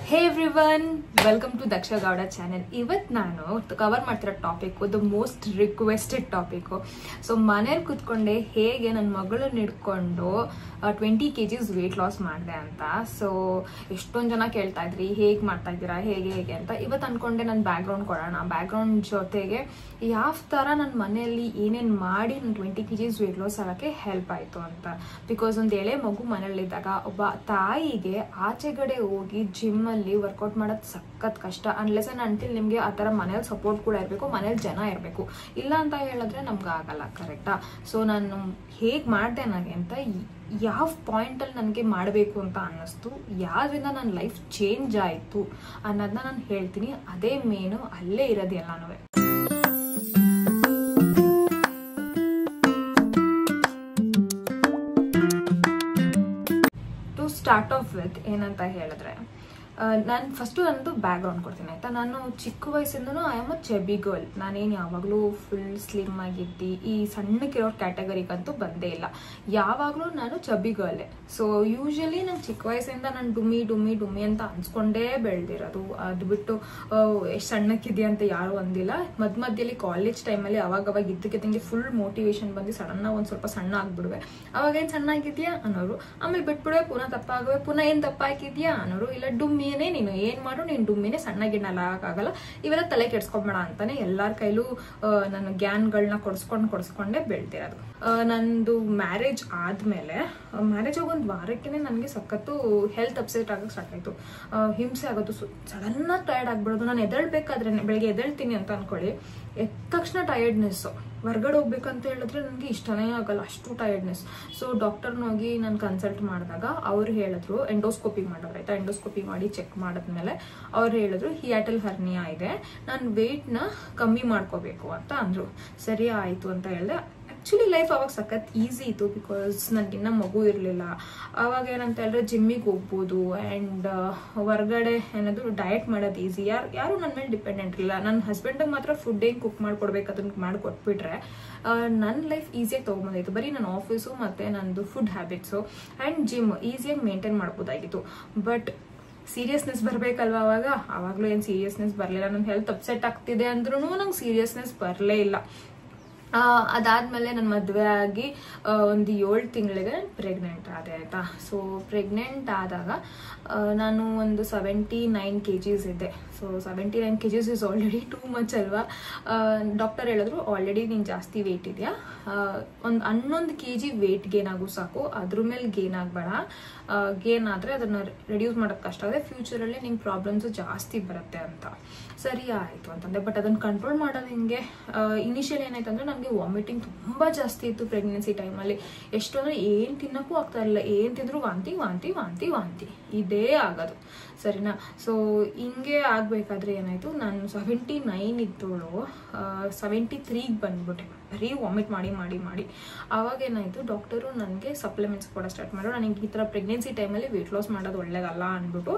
Hey everyone, welcome to Daksha Gowda channel. ಇವತ್ತು ನಾನು cover ಮಾಡ್ತಿರೋ topic the most requested topic. So ಮನೇಲಿ ಕೂತ್ಕೊಂಡೆ ಹೇಗೆ ನನ್ನ ಮಗಳನ್ನ ಹಿಡ್ಕೊಂಡು 20 kgs ವೆಯ್ಟ್ ಲಾಸ್ ಮಾಡಿದೆ ಅಂತ. ಸೊ ಎಷ್ಟೊಂದು ಜನ ಕೇಳ್ತಾ ಇದ್ರಿ ಹೇಗೆ ಮಾಡ್ತಾ ಇದ್ದೀರಾ, ಹೇಗೆ ಅಂತ. ಇವತ್ತು ಅಂದ್ಕೊಂಡೆ ನನ್ನ ಬ್ಯಾಕ್ಗ್ರೌಂಡ್ ಕೊಡೋಣ. ಬ್ಯಾಕ್ಗ್ರೌಂಡ್ ಜೊತೆಗೆ ಯಾವ ಥರ ನನ್ನ ಮನೆಯಲ್ಲಿ ಏನೇನು ಮಾಡಿ ನನ್ನ 20 kgs ವೆಯ್ಟ್ ಲಾಸ್ ಆಗೋಕ್ಕೆ ಹೆಲ್ಪ್ ಆಯಿತು ಅಂತ. ಬಿಕಾಸ್ ಒಂದು ಎಳೆ ಮಗು ಮನೇಲಿದ್ದಾಗ ಒಬ್ಬ ತಾಯಿಗೆ ಆಚೆಗಡೆ ಹೋಗಿ ಜಿಮ್ಮಲ್ಲಿ ವರ್ಕೌಟ್ ಮಾಡೋದು ಸಖತ್ ಕಷ್ಟ. ಅನ್ಲೆಸ್ ಅಂಡ್ ಅಂಟಿಲ್ ನಿಮಗೆ ಆ ಥರ ಮನೇಲಿ ಸಪೋರ್ಟ್ ಕೂಡ ಇರಬೇಕು, ಮನೇಲಿ ಜನ ಇರಬೇಕು. ಇಲ್ಲ ಅಂತ ಹೇಳಿದ್ರೆ ನಮ್ಗೆ ಆಗಲ್ಲ, ಕರೆಕ್ಟಾ? ಸೊ ನಾನು ಹೇಗೆ ಮಾಡಿದೆ ನನಗೆ ಅಂತ, ಯಾವ ಪಾಯಿಂಟಲ್ಲಿ ನನಗೆ ಮಾಡಬೇಕು ಅಂತ ಅನ್ನಿಸ್ತು, ಯಾವ್ದ್ರಿಂದ ನನ್ನ ಲೈಫ್ ಚೇಂಜ್ ಆಯಿತು ಅನ್ನೋದನ್ನ ನಾನು ಹೇಳ್ತೀನಿ. ಅದೇ ಮೇನು, ಅಲ್ಲೇ ಇರೋದು ಎಲ್ಲನೂ. ಟು ಸ್ಟಾರ್ಟ್ ಆಫ್ ವಿತ್ ಏನಂತ ಹೇಳಿದ್ರೆ, ನಾನು ಫಸ್ಟು ನಂದು ಬ್ಯಾಕ್ಗ್ರೌಂಡ್ ಕೊಡ್ತೀನಿ ಆಯಿತಾ. ನಾನು ಚಿಕ್ಕ ವಯಸ್ಸಿಂದನೂ ಐ ಆಮ್ ಅ ಚೆಬಿ ಗರ್ಲ್. ನಾನೇನು ಯಾವಾಗಲೂ ಫುಲ್ ಸ್ಲಿಮ್ ಆಗಿದ್ದು ಈ ಸಣ್ಣಕ್ಕಿರೋ ಕ್ಯಾಟಗರಿಗಂತೂ ಬಂದೇ ಇಲ್ಲ. ಯಾವಾಗಲೂ ನಾನು ಚಬಿ ಗರ್ಲೆ. ಸೊ ಯೂಶಲಿ ನಾನು ಚಿಕ್ಕ ವಯಸ್ಸಿಂದ ನಾನು ಡುಮ್ಮಿ ಅಂತ ಅನ್ಸ್ಕೊಂಡೇ ಬೆಳೆದಿರೋದು. ಅದು ಬಿಟ್ಟು ಎಷ್ಟು ಸಣ್ಣಕ್ಕಿದೆಯಾ ಅಂತ ಯಾರೂ ಅಂದಿಲ್ಲ. ಮಧ್ಯದಲ್ಲಿ ಕಾಲೇಜ್ ಟೈಮಲ್ಲಿ ಅವಾಗ ಇದ್ದಕ್ಕಿದ್ದಂಗೆ ಫುಲ್ ಮೋಟಿವೇಶನ್ ಬಂದು ಸಡನ್ನಾಗಿ ಒಂದು ಸ್ವಲ್ಪ ಸಣ್ಣ ಆಗಿಬಿಡುವೆ. ಅವಾಗೇನು ಸಣ್ಣ ಆಗಿದೆಯಾ ಅನ್ನೋರು, ಆಮೇಲೆ ಬಿಟ್ಬಿಡುವೆ, ಪುನಃ ತಪ್ಪಾಗುವೆ, ಪುನಃ ಏನು ತಪ್ಪಾಕಿದ್ಯಾ ಅನ್ನೋರು, ಇಲ್ಲ ಡುಮ್ಮಿನೇ ನೀನು ಏನು ಮಾಡು, ನೀನು ಡುಮ್ಮಿನೇ, ಸಣ್ಣ ಗಿಣ್ಣಲ್ಲ ಆಗಲ್ಲ, ಇವೆಲ್ಲ ತಲೆ ಕೆಡ್ಸ್ಕೊಂಬೇಡ ಅಂತಾನೆ ಎಲ್ಲರ ಕೈಲೂ ನನ್ನ ಜ್ಞಾನಗಳನ್ನ ಕೊಡಿಸ್ಕೊಂಡೇ ಬೆಳ್ದಿರೋದು. ನಂದು ಮ್ಯಾರೇಜ್ ಆದಮೇಲೆ, ಮ್ಯಾರೇಜ್ ಆಗಿ ಒಂದು ವಾರಕ್ಕೇ ನನಗೆ ಸಖತ್ತು ಹೆಲ್ತ್ ಅಪ್ಸೆಟ್ ಆಗೋಕ್ಕೆ ಸ್ಟಾರ್ಟ್ ಆಯಿತು. ಹಿಂಸೆ ಆಗೋದು, ಸಡನ್ನಾಗಿ ಟಯರ್ಡ್ ಆಗ್ಬಿಡೋದು. ನಾನು ಎದ್ದೇಳ್ಬೇಕಾದ್ರೆ, ಬೆಳಗ್ಗೆ ಎದ್ದೇಳ್ತೀನಿ ಅಂತ ಅನ್ಕೊಳ್ಳಿ, ಎದ್ದ ತಕ್ಷಣ ಟಯರ್ಡ್ನೆಸ್ಸು. ಹೊರ್ಗಡೆ ಹೋಗ್ಬೇಕಂತ ಹೇಳಿದ್ರೆ ನನಗೆ ಇಷ್ಟನೇ ಆಗಲ್ಲ, ಅಷ್ಟು ಟಯರ್ಡ್ನೆಸ್. ಸೊ ಡಾಕ್ಟರ್ನ ಹೋಗಿ ನಾನು ಕನ್ಸಲ್ಟ್ ಮಾಡಿದಾಗ ಅವ್ರು ಹೇಳಿದ್ರು, ಎಂಡೋಸ್ಕೋಪಿ ಮಾಡಿದ್ರು ಆಯ್ತಾ. ಎಂಡೋಸ್ಕೋಪಿ ಮಾಡಿ ಚೆಕ್ ಮಾಡಿದ್ಮೇಲೆ ಅವ್ರು ಹೇಳಿದ್ರು ಹಿಯಾಟಲ್ ಹರ್ನಿಯಾ ಇದೆ, ನಾನು ವೆಯ್ಟ್ನ ಕಮ್ಮಿ ಮಾಡ್ಕೋಬೇಕು ಅಂತ ಅಂದರು. ಸರಿ ಆಯಿತು ಅಂತ ಹೇಳಿದೆ. ಆ್ಯಕ್ಚುಲಿ ಲೈಫ್ ಅವಾಗ ಸಖತ್ ಈಸಿ ಇತ್ತು, ಬಿಕಾಸ್ ನನಗಿನ್ನ ಮಗು ಇರಲಿಲ್ಲ. ಅವಾಗ ಏನಂತ ಹೇಳಿದ್ರೆ ಜಿಮ್ಮಿಗೆ ಹೋಗ್ಬೋದು ಆ್ಯಂಡ್ ಹೊರಗಡೆ ಏನಾದರೂ ಡಯಟ್ ಮಾಡೋದು ಈಸಿ. ಯಾರು ನನ್ನ ಮೇಲೆ ಡಿಪೆಂಡೆಂಟ್ ಇಲ್ಲ. ನನ್ನ ಹಸ್ಬೆಂಡಿಗೆ ಮಾತ್ರ ಫುಡ್ ಏನು ಕುಕ್ ಮಾಡ್ಕೊಡ್ಬೇಕು ಅದನ್ನು ಮಾಡಿಕೊಟ್ಬಿಟ್ರೆ ನನ್ನ ಲೈಫ್ ಈಸಿಯಾಗಿ ತೊಗೊಂಬಂದಿತ್ತು. ಬರೀ ನನ್ನ ಆಫೀಸು ಮತ್ತು ನನ್ನದು ಫುಡ್ ಹ್ಯಾಬಿಟ್ಸು ಆ್ಯಂಡ್ ಜಿಮ್ ಈಸಿಯಾಗಿ ಮೇಂಟೈನ್ ಮಾಡ್ಬೋದಾಗಿತ್ತು. ಬಟ್ ಸೀರಿಯಸ್ನೆಸ್ ಬರಬೇಕಲ್ವ ಆವಾಗಲೂ ಏನು ಸೀರಿಯಸ್ನೆಸ್ ಬರಲಿಲ್ಲ. ನನ್ನ ಹೆಲ್ತ್ ಅಪ್ಸೆಟ್ ಆಗ್ತಿದೆ ಅಂದ್ರೂ ನಂಗೆ ಸೀರಿಯಸ್ನೆಸ್ ಬರಲೇ ಇಲ್ಲ. ಅದಾದಮೇಲೆ ನನ್ನ ಮದುವೆ ಆಗಿ ಒಂದು 7 ತಿಂಗಳಿಗೆ ಪ್ರೆಗ್ನೆಂಟ್ ಆದೆ ಆಯಿತಾ. ಸೊ ಪ್ರೆಗ್ನೆಂಟ್ ಆದಾಗ ನಾನು ಒಂದು 79 kgs ಇದ್ದೆ. So 79 kgs is already too much ಅಲ್ವಾ. ಡಾಕ್ಟರ್ ಹೇಳಿದ್ರು, ಆಲ್ರೆಡಿ ನೀನು ಜಾಸ್ತಿ ವೆಯ್ಟ್ ಇದೆಯಾ, ಒಂದು 11 kg ವೆಯ್ಟ್ ಗೇನ್ ಆಗು ಸಾಕು, ಅದ್ರ ಮೇಲೆ ಗೇನ್ ಆಗಬೇಡ. ಗೇನ್ ಆದರೆ ಅದನ್ನು ರೆಡ್ಯೂಸ್ ಮಾಡೋದು ಕಷ್ಟ ಆಗುತ್ತೆ, ಫ್ಯೂಚರಲ್ಲಿ ನಿಂಗೆ ಪ್ರಾಬ್ಲಮ್ಸು ಜಾಸ್ತಿ ಬರುತ್ತೆ ಅಂತ. ಸರಿ ಆಯಿತು ಅಂತಂದೆ. ಬಟ್ ಅದನ್ನು ಕಂಟ್ರೋಲ್ ಮಾಡೋದು ಹಿಂಗೆ. ಇನಿಷಿಯಲ್ ಏನಾಯ್ತು ಅಂದರೆ ನನಗೆ ವಾಮಿಟಿಂಗ್ ತುಂಬ ಜಾಸ್ತಿ ಇತ್ತು ಪ್ರೆಗ್ನೆನ್ಸಿ ಟೈಮಲ್ಲಿ. ಎಷ್ಟು ಅಂದರೆ ಏನು ತಿನ್ನೋಕ್ಕೂ ಆಗ್ತಾ ಇರಲಿಲ್ಲ. ಏನು ತಿಂದರೂ ವಾಂತಿ ಇದೇ ಆಗೋದು, ಸರಿನಾ. ಸೊ ಹಿಂಗೆ ಆಗಬೇಕಾದ್ರೆ ಏನಾಯಿತು, ನಾನು 79 ಇದ್ದೋಳು 73ಗೆ ಬಂದ್ಬಿಟ್ಟೆ, ಬರೀ ವಾಮಿಟ್ ಮಾಡಿ. ಆವಾಗ ಏನಾಯಿತು, ಡಾಕ್ಟರು ನನಗೆ ಸಪ್ಲಿಮೆಂಟ್ಸ್ ಕೊಡೋಕೆ ಸ್ಟಾರ್ಟ್ ಮಾಡಿದ್ರು. ನನಗೆ ಈ ಥರ ಪ್ರೆಗ್ನೆನ್ಸಿ ಟೈಮಲ್ಲಿ ವೆಯ್ಟ್ ಲಾಸ್ ಮಾಡೋದು ಒಳ್ಳೇದಲ್ಲ ಅಂದ್ಬಿಟ್ಟು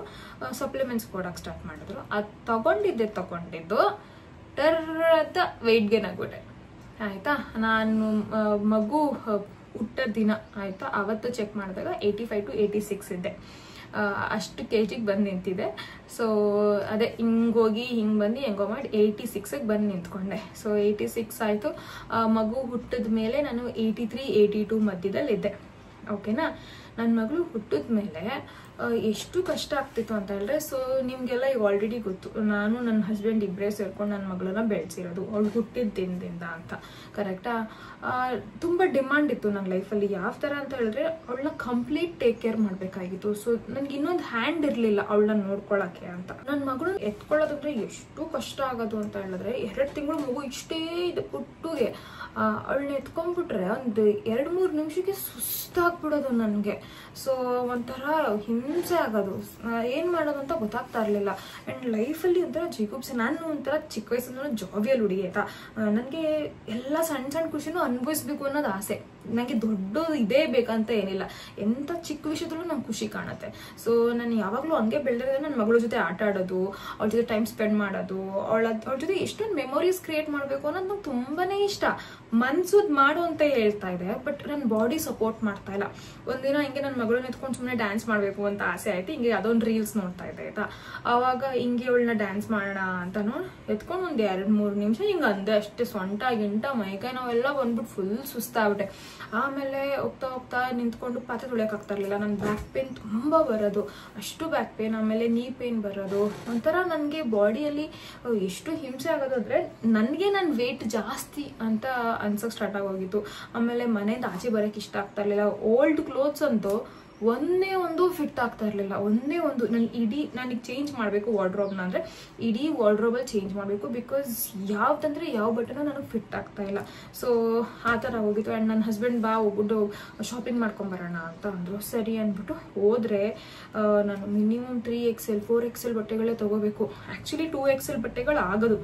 ಸಪ್ಲಿಮೆಂಟ್ಸ್ ಕೊಡೋಕೆ ಸ್ಟಾರ್ಟ್ ಮಾಡಿದ್ರು. ಅದು ತಗೊಂಡಿದ್ದು ಟರ್ರದ ವೆಯ್ಟ್ ಗೇನ್ ಆಗ್ಬಿಟ್ಟೆ ಆಯಿತಾ. ನಾನು ಮಗು ಹುಟ್ಟೋ ದಿನ ಆಯಿತಾ, ಅವತ್ತು ಚೆಕ್ ಮಾಡಿದಾಗ 85 to 86 ಇದ್ದೆ. ಅಷ್ಟು KGಗೆ ಬಂದು ನಿಂತಿದೆ. ಸೊ ಅದೇ ಹಿಂಗೋಗಿ ಹಿಂಗೆ ಬಂದು ಹೆಂಗೋ ಮಾಡಿ 86ಗೆ ಬಂದು ನಿಂತ್ಕೊಂಡೆ. ಸೊ 86 ಆಯಿತು. ಮಗು ಹುಟ್ಟಿದ ಮೇಲೆ ನಾನು 83, 82 ಮಧ್ಯದಲ್ಲಿದ್ದೆ, ಓಕೆನಾ. ನನ್ನ ಮಗಳು ಹುಟ್ಟಿದ ಮೇಲೆ ಎಷ್ಟು ಕಷ್ಟ ಆಗ್ತಿತ್ತು ಅಂತ ಹೇಳಿದ್ರೆ, ಸೊ ನಿಮಗೆಲ್ಲ ಈಗ ಆಲ್ರೆಡಿ ಗೊತ್ತು, ನಾನು ನನ್ನ ಹಸ್ಬೆಂಡ್ ಇಬ್ಬರೇ ಸೇರ್ಕೊಂಡು ನನ್ನ ಮಗಳನ್ನ ಬೆಳೆಸಿರೋದು, ಅವಳು ಹುಟ್ಟಿದ ದಿನದಿಂದ ಅಂತ, ಕರೆಕ್ಟಾ. ತುಂಬ ಡಿಮಾಂಡ್ ಇತ್ತು ನನ್ನ ಲೈಫಲ್ಲಿ. ಯಾವ ಥರ ಅಂತ ಹೇಳಿದ್ರೆ, ಅವಳನ್ನ ಕಂಪ್ಲೀಟ್ ಟೇಕ್ ಕೇರ್ ಮಾಡಬೇಕಾಗಿತ್ತು. ಸೊ ನನಗೆ ಇನ್ನೊಂದು ಹ್ಯಾಂಡ್ ಇರಲಿಲ್ಲ ಅವಳನ್ನ ನೋಡ್ಕೊಳ್ಳೋಕ್ಕೆ ಅಂತ. ನನ್ನ ಮಗಳನ್ನ ಎತ್ಕೊಳ್ಳೋದಂದ್ರೆ ಎಷ್ಟು ಕಷ್ಟ ಆಗೋದು ಅಂತ ಹೇಳಿದ್ರೆ, 2 ತಿಂಗಳು ಮಗು ಇಷ್ಟೇ ಇದೆ ಪುಟ್ಟುಗೆ. ಅವಳನ್ನ ಎತ್ಕೊಂಡ್ಬಿಟ್ರೆ ಒಂದು 2-3 ನಿಮಿಷಕ್ಕೆ ಸುಸ್ತಾಗ್ಬಿಡೋದು ನನಗೆ. ಸೊ ಒಂಥರ ಹಿಂಸೆ ಆಗೋದು, ಏನು ಮಾಡೋದು ಅಂತ ಗೊತ್ತಾಗ್ತಾ ಇರಲಿಲ್ಲ. ಆ್ಯಂಡ್ ಲೈಫಲ್ಲಿ ಒಂಥರ ಜಿಗುಪ್ಸೆ. ನಾನು ಒಂಥರ ಚಿಕ್ಕ ವಯಸ್ಸಿಂದ ಜಾಬಿಯಲ್ಲಿ ಹುಡುಗಿ ಆಯಿತಾ. ನನಗೆ ಎಲ್ಲ ಸಣ್ಣ ಖುಷಿನೂ ಅನುಭವಿಸ್ಬೇಕು ಅನ್ನೋದು ಆಸೆ. ನನಗೆ ದೊಡ್ಡದು ಇದೇ ಬೇಕಂತ ಏನಿಲ್ಲ, ಎಂಥ ಚಿಕ್ಕ ವಿಷಯದಲ್ಲೂ ನಂಗೆ ಖುಷಿ ಕಾಣುತ್ತೆ. ಸೊ ನಾನು ಯಾವಾಗಲೂ ಹಂಗೆ ಬೆಳೆದಿರೋದ್ರೆ ನನ್ನ ಮಗಳ ಜೊತೆ ಆಟ ಆಡೋದು, ಅವಳ ಜೊತೆ ಟೈಮ್ ಸ್ಪೆಂಡ್ ಮಾಡೋದು, ಅವಳ ಜೊತೆ ಎಷ್ಟೊಂದು ಮೆಮೊರೀಸ್ ಕ್ರಿಯೇಟ್ ಮಾಡಬೇಕು ಅನ್ನೋದು ನಂಗೆ ತುಂಬಾನೇ ಇಷ್ಟ. ಮನ್ಸುದ್ ಮಾಡು ಅಂತ ಹೇಳ್ತಾ ಇದೆ, ಬಟ್ ನನ್ನ ಬಾಡಿ ಸಪೋರ್ಟ್ ಮಾಡ್ತಾ ಇಲ್ಲ. ಒಂದಿನ ಹಿಂಗೆ ನನ್ನ ಮಗಳನ್ನ ಎತ್ಕೊಂಡು ಸುಮ್ಮನೆ ಡ್ಯಾನ್ಸ್ ಮಾಡಬೇಕು ಅಂತ ಆಸೆ ಆಯ್ತು. ಹಿಂಗೆ ಅದೊಂದು ರೀಲ್ಸ್ ನೋಡ್ತಾ ಇದ್ದೆ ಆಯ್ತಾ, ಅವಾಗ ಹಿಂಗೆ ಅವಳನ್ನ ಡ್ಯಾನ್ಸ್ ಮಾಡೋಣ ಅಂತ ನೋಡಿ ಎತ್ಕೊಂಡು ಒಂದು 2-3 ನಿಮಿಷ ಹಿಂಗೆ ಅಂದೆ ಅಷ್ಟೇ. ಸೊಂಟ ಗಿಂಟ ಮೈಕೈ ನಾವೆಲ್ಲ ಬಂದ್ಬಿಟ್ಟು ಫುಲ್ ಸುಸ್ತಾಗ್ಬಿಟ್ಟೆ. ಆಮೇಲೆ ಹೋಗ್ತಾ ಹೋಗ್ತಾ ನಿಂತ್ಕೊಂಡು ಪಾತ್ರೆ ತೊಳೆಯೋಕ್ಕಾಗ್ತಾ ಇರಲಿಲ್ಲ. ನನ್ನ ಬ್ಯಾಕ್ ಪೇನ್ ತುಂಬ ಬರೋದು, ಅಷ್ಟು ಬ್ಯಾಕ್ ಪೇನ್, ಆಮೇಲೆ ನೀ ಪೇನ್ ಬರೋದು. ಒಂಥರ ನನಗೆ ಬಾಡಿಯಲ್ಲಿ ಎಷ್ಟು ಹಿಂಸೆ ಆಗೋದು ಅಂದರೆ ನನಗೆ ನನ್ನ ವೇಟ್ ಜಾಸ್ತಿ ಅಂತ ಅನ್ಸೋಕೆ ಸ್ಟಾರ್ಟ್ ಆಗೋಗಿತ್ತು. ಆಮೇಲೆ ಮನೆಯಿಂದ ಆಚೆ ಬರೋಕ್ಕೆ ಇಷ್ಟ ಆಗ್ತಾ ಇರಲಿಲ್ಲ. ಓಲ್ಡ್ ಕ್ಲೋತ್ಸ್ ಅಂತೂ ಒಂದೇ ಒಂದು ಫಿಟ್ ಆಗ್ತಾ ಇರಲಿಲ್ಲ. ಒಂದೇ ಒಂದು ನನಗೆ ಚೇಂಜ್ ಮಾಡಬೇಕು ವಾರ್ಡ್ರೋಬ್ನ ಅಂದರೆ ಇಡೀ ವಾರ್ಡ್ರೋಬಲ್ಲಿ ಚೇಂಜ್ ಮಾಡಬೇಕು. ಬಿಕಾಸ್ ಯಾವ್ದಂದರೆ ಯಾವ ಬಟ್ಟೆನೂ ನನಗೆ ಫಿಟ್ ಆಗ್ತಾ ಇಲ್ಲ. ಸೊ ಆ ಥರ ಹೋಗಿತ್ತು. ಆ್ಯಂಡ್ ನನ್ನ ಹಸ್ಬೆಂಡ್ ಬಾ ಹೋಗ್ಬಿಟ್ಟು ಶಾಪಿಂಗ್ ಮಾಡ್ಕೊಂಬರೋಣ ಅಂತ ಅಂದರು. ಸರಿ ಅಂದ್ಬಿಟ್ಟು ಹೋದರೆ ನಾನು ಮಿನಿಮಮ್ 3XL 4XL ಬಟ್ಟೆಗಳೇ ತೊಗೋಬೇಕು. ಆ್ಯಕ್ಚುಲಿ 2XL ಬಟ್ಟೆಗಳು ಆಗೋದು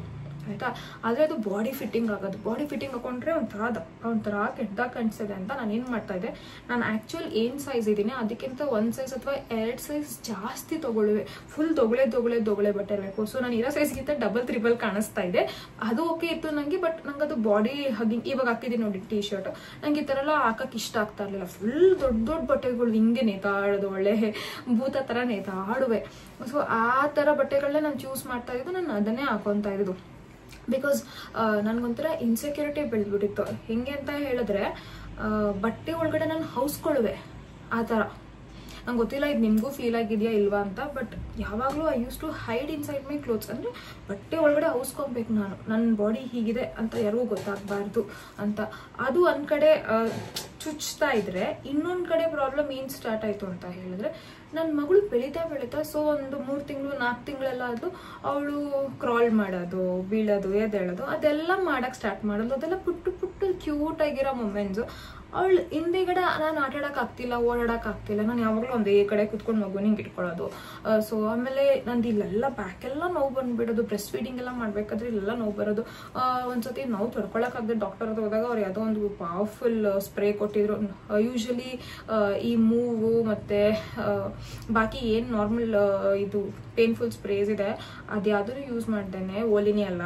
ಆಯಿತಾ, ಆದರೆ ಅದು ಬಾಡಿ ಫಿಟ್ಟಿಂಗ್ ಆಗೋದು. ಬಾಡಿ ಫಿಟ್ಟಿಂಗ್ ಹಾಕೊಂಡ್ರೆ ಒಂಥರ ಕೆಟ್ಟದಾಗ ಕಾಣಿಸ್ತಿದೆ ಅಂತ ನಾನು ಏನು ಮಾಡ್ತಾಯಿದ್ದೆ, ನಾನು ಆ್ಯಕ್ಚುಲ್ ಏನು ಸೈಜ್ ಇದ್ದೀನಿ ಅದಕ್ಕಿಂತ 1 ಸೈಜ್ ಅಥವಾ 2 ಸೈಜ್ ಜಾಸ್ತಿ ತೊಗೊಳ್ಳುವೆ. ಫುಲ್ ತೊಗೊಳೆ ಬಟ್ಟೆ ಇರಬೇಕು. ಸೊ ನಾನು ಇರೋ ಸೈಜ್ಗಿಂತ ಡಬಲ್ 3 ಕಾಣಿಸ್ತಾ ಇದೆ. ಅದು ಓಕೆ ಇತ್ತು ನನಗೆ, ಬಟ್ ನಂಗೆ ಅದು ಬಾಡಿ ಹಗಿಂಗ್ ಇವಾಗ ಹಾಕಿದ್ದೀನಿ ನೋಡಿ ಟೀ ಶರ್ಟ್, ನಂಗೆ ಈ ಥರ ಎಲ್ಲ ಹಾಕಕ್ಕೆ ಇಷ್ಟ ಆಗ್ತಾ ಇರಲಿಲ್ಲ. ಫುಲ್ ದೊಡ್ಡ ಬಟ್ಟೆಗಳು ಹಿಂಗೆ ನೇತಾಡೋದು, ಒಳ್ಳೆ ಭೂತ ಥರ ನೇತಾಡುವೆ. ಸೊ ಆ ಥರ ಬಟ್ಟೆಗಳನ್ನ ನಾನು ಚೂಸ್ ಮಾಡ್ತಾ ಇದ್ದು, ನಾನು ಅದನ್ನೇ ಹಾಕೊತಾ ಇದ್ದು. ಬಿಕಾಸ್ ನನಗೊಂಥರ ಇನ್ಸೆಕ್ಯೂರಿಟಿ ಬೆಳೆದ್ಬಿಟ್ಟಿತ್ತು. ಹೆಂಗೆ ಅಂತ ಹೇಳಿದ್ರೆ ಬಟ್ಟೆ ಒಳಗಡೆ ನಾನು ಹೌಸ್ಕೊಳ್ಳುವೆ ಆ ಥರ. ನಂಗೆ ಗೊತ್ತಿಲ್ಲ ಇದು ನಿಮಗೂ ಫೀಲ್ ಆಗಿದೆಯಾ ಇಲ್ವಾ ಅಂತ, ಬಟ್ ಯಾವಾಗಲೂ I use to hide inside my clothes. ಅಂದರೆ ಬಟ್ಟೆ ಒಳಗಡೆ ಹೌಸ್ಕೊಬೇಕು ನಾನು, ನನ್ನ ಬಾಡಿ ಹೀಗಿದೆ ಅಂತ ಯಾರಿಗೂ ಗೊತ್ತಾಗಬಾರ್ದು ಅಂತ. ಅದು ಒಂದು ಕಡೆ ಚುಚ್ತಾ ಇದ್ರೆ, ಇನ್ನೊಂದು ಕಡೆ ಪ್ರಾಬ್ಲಮ್ ಏನು ಸ್ಟಾರ್ಟ್ ಆಯಿತು ಅಂತ ಹೇಳಿದ್ರೆ, ನನ್ನ ಮಗಳು ಬೆಳೀತಾ ಸೊ ಒಂದು 3 ತಿಂಗಳು 4 ತಿಂಗಳೆಲ್ಲ ಆದರೂ ಅವಳು ಕ್ರಾಲ್ ಮಾಡೋದು, ಬೀಳೋದು, ಎದ್ದೇಳೋದು ಅದೆಲ್ಲ ಮಾಡೋಕ್ಕೆ ಸ್ಟಾರ್ಟ್ ಮಾಡೋದು. ಅದೆಲ್ಲ ಪುಟ್ಟು ಕ್ಯೂಟಾಗಿರೋ ಮೊಮೆಂಟ್ಸು. ಅವಳು ಹಿಂದೆಗಡೆ ನಾನು ಆಟ ಆಡೋಕ್ಕಾಗ್ತಿಲ್ಲ, ಓಡಾಡೋಕ್ಕಾಗ್ತಿಲ್ಲ. ನಾನು ಯಾವಾಗಲೂ ಒಂದೇ ಕಡೆ ಕುತ್ಕೊಂಡು ಮಗುನ ಹಿಂಗೆ ಇಟ್ಕೊಳ್ಳೋದು. ಸೊ ಆಮೇಲೆ ನಂದು ಇಲ್ಲೆಲ್ಲ ಬ್ಯಾಕೆಲ್ಲ ನೋವು ಬಂದುಬಿಡೋದು. ಬ್ರೆಸ್ಟ್ ಫೀಡಿಂಗ್ ಎಲ್ಲ ಮಾಡಬೇಕಾದ್ರೆ ಇಲ್ಲೆಲ್ಲ ನೋವು ಬರೋದು. ಒಂದ್ಸತಿ ನೋವು ತಡ್ಕೊಳಕ್ಕಾಗದೆ ಡಾಕ್ಟರ್ ಹತ್ರ ಹೋದಾಗ ಅವ್ರು ಯಾವುದೋ ಒಂದು ಪವರ್ಫುಲ್ ಸ್ಪ್ರೇ ಕೊಟ್ಟಿದ್ರು. ಯೂಶ್ವಲಿ ಈ ಮೂವು ಮತ್ತು ಬಾಕಿ ಏನು ನಾರ್ಮಲ್ ಇದು ಪೇನ್ಫುಲ್ ಸ್ಪ್ರೇಸ್ ಇದೆ ಅದು ಯಾವುದೂ ಯೂಸ್ ಮಾಡ್ದೇನೆ, ಓಲಿನಿ ಅಲ್ಲ,